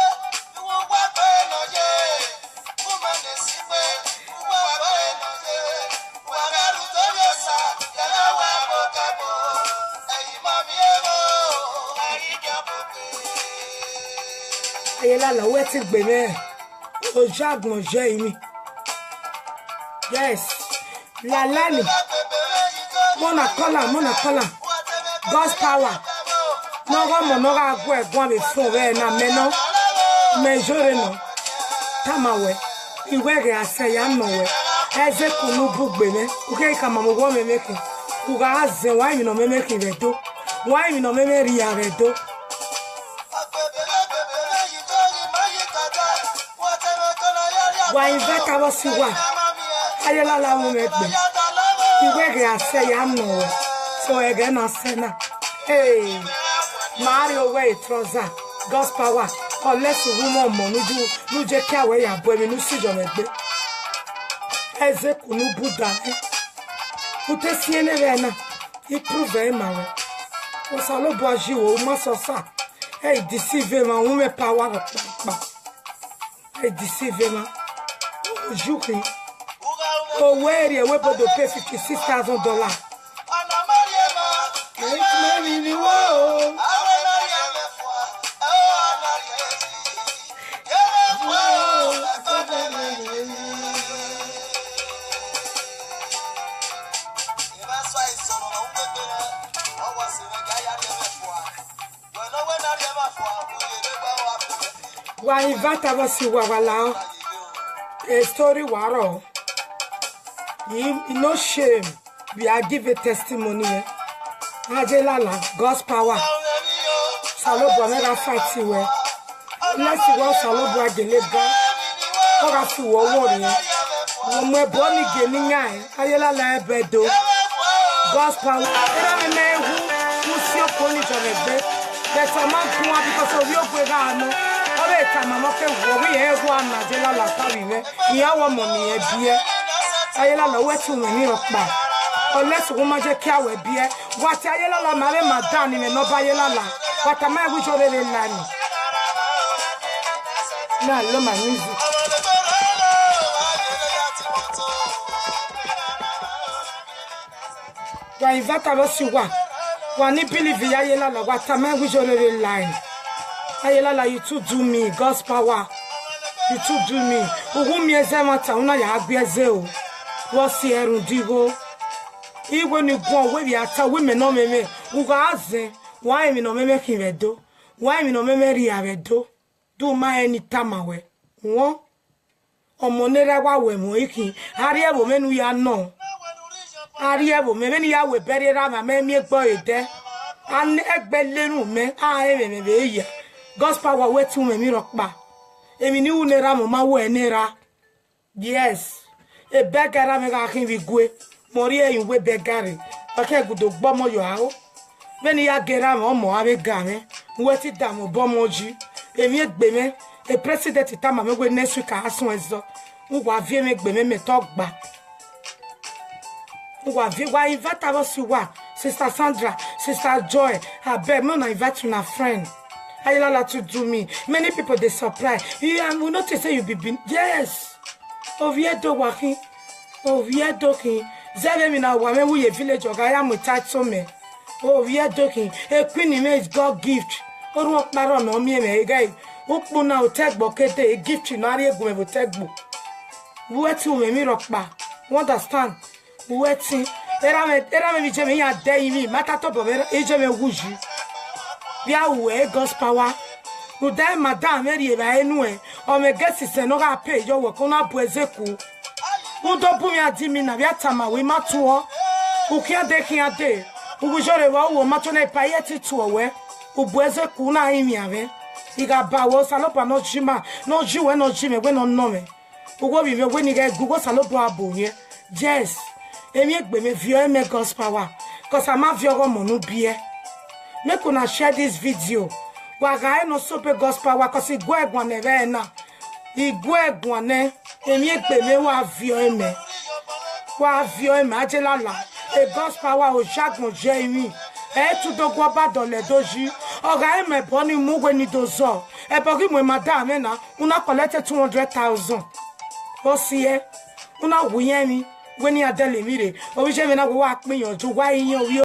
Ayela la weti gbeme. Ojagbon je imi. Yes. La lani. Mona kola. God's power. Noga monoga gwe gwa be fon we na meno. Mejore no. Tamawe. Iwege ase ya no we. Eze kunu bugbeme. Uke kama mo gwa memeke. Uga aze wa mi no memeke redo. Wa mi no memeri ya redo. Wa invite us wa. Ayela la mo megbe. Iwege ase ya no we. So again na sena. Hey. Mario way trouser. God's power. Unless you woman mo nu je ki awe ya bo mi nu si jo megbe. Eze kunu buda. Ute siene vena. I prove mawe. O salo boaji o ma so sa. Hey deceive ma wo me power pa. Hey deceive ma. Juki. O where we bodo pay $56,000. Wa invite us wa wala. A story waro. No shame. We are giving testimony. Ajelala, God's power. Salobo never fight you. Let's see what Salobo deliver. Ora fi wo wori. Wo me boni geni ngai. Ajelala ebedo. God's power. Era me who see oponi jonebe. There's a man who because of your brother. Ore tama mo ke wo we e wo na Ajelala tawiwe. Iya wo money ebie. Ajelala wetu me okpa. Unless woman je kia we bie. What Ayela mare madani me no bayela. What am I with your lani? Na lo my music. Ya invite us you wa. Wani believe Ayela la what am I with your line? Ayela you too do me, God's power. You too do me. Ugu mi ezemata una ya agbieze o. Wo si erun digo. Even if one way we are women no meme, Ugaze, why me no meme kivedo? Why me no meme riavedo? Do my any tamawe. One or monera wa we moiki, Ariabo men we are no. Ariabo, many are we bury rama, me boy there. And egg bellenu me, I am a God's power wet to me rock ba. Emi ni unera ma we nera. Yes, a beggar amakin we go. Moria in we begari. Okay, good bomo yo ao. Veni ya gera mo ave game. Weti damo bomoji. E mi gbeme. E president itama me we next week asun ezo. Uwa vie me gbeme me togba. Uwa vie wa invite us wa. Sister Sandra, Sister Joy. I beg me na invite una friend. Ayela to do me. Many people they surprise. You will not say you be yes. Oviedo waki. Oviedo king. Zeve mina wame we a village of I am with title me. Oh, we are talking. A queen image God gift. Or what maron on me a guy. Upuna will take bokete a gift in area go with take book. Where to me rock back. Understand? Waiting. Era me jemmy a day me. Matato over age me wuji. We are way God's power. Who die madame Mary anyway. Or me guess is no pay your work on up with Zeku. Who don't put me at Dimina Viatama, we matuo. Who can't take a day. Who was your wo matone payeti to away. Who boeze kuna imiave. He got bow salopa no jima, no Jew and no Jimmy when on nome. Who go with when you get Google salopa here. Yes, Emic be me view me God's power. Cause I'm a viewer monu beer. Make una share this video. Waga no super God's power cause he go one evena. He go one. Emic be me wa view me. Wa view me ajelala. A God's power o Jacques Jamie. Tu do guaba dans les doji. Oga me boni mu weni dozo. E pogi mo madame na una collect 200,000. Osie. Una wuyemi weni adele mire. Obi je me na wo wa pin yanju wa yin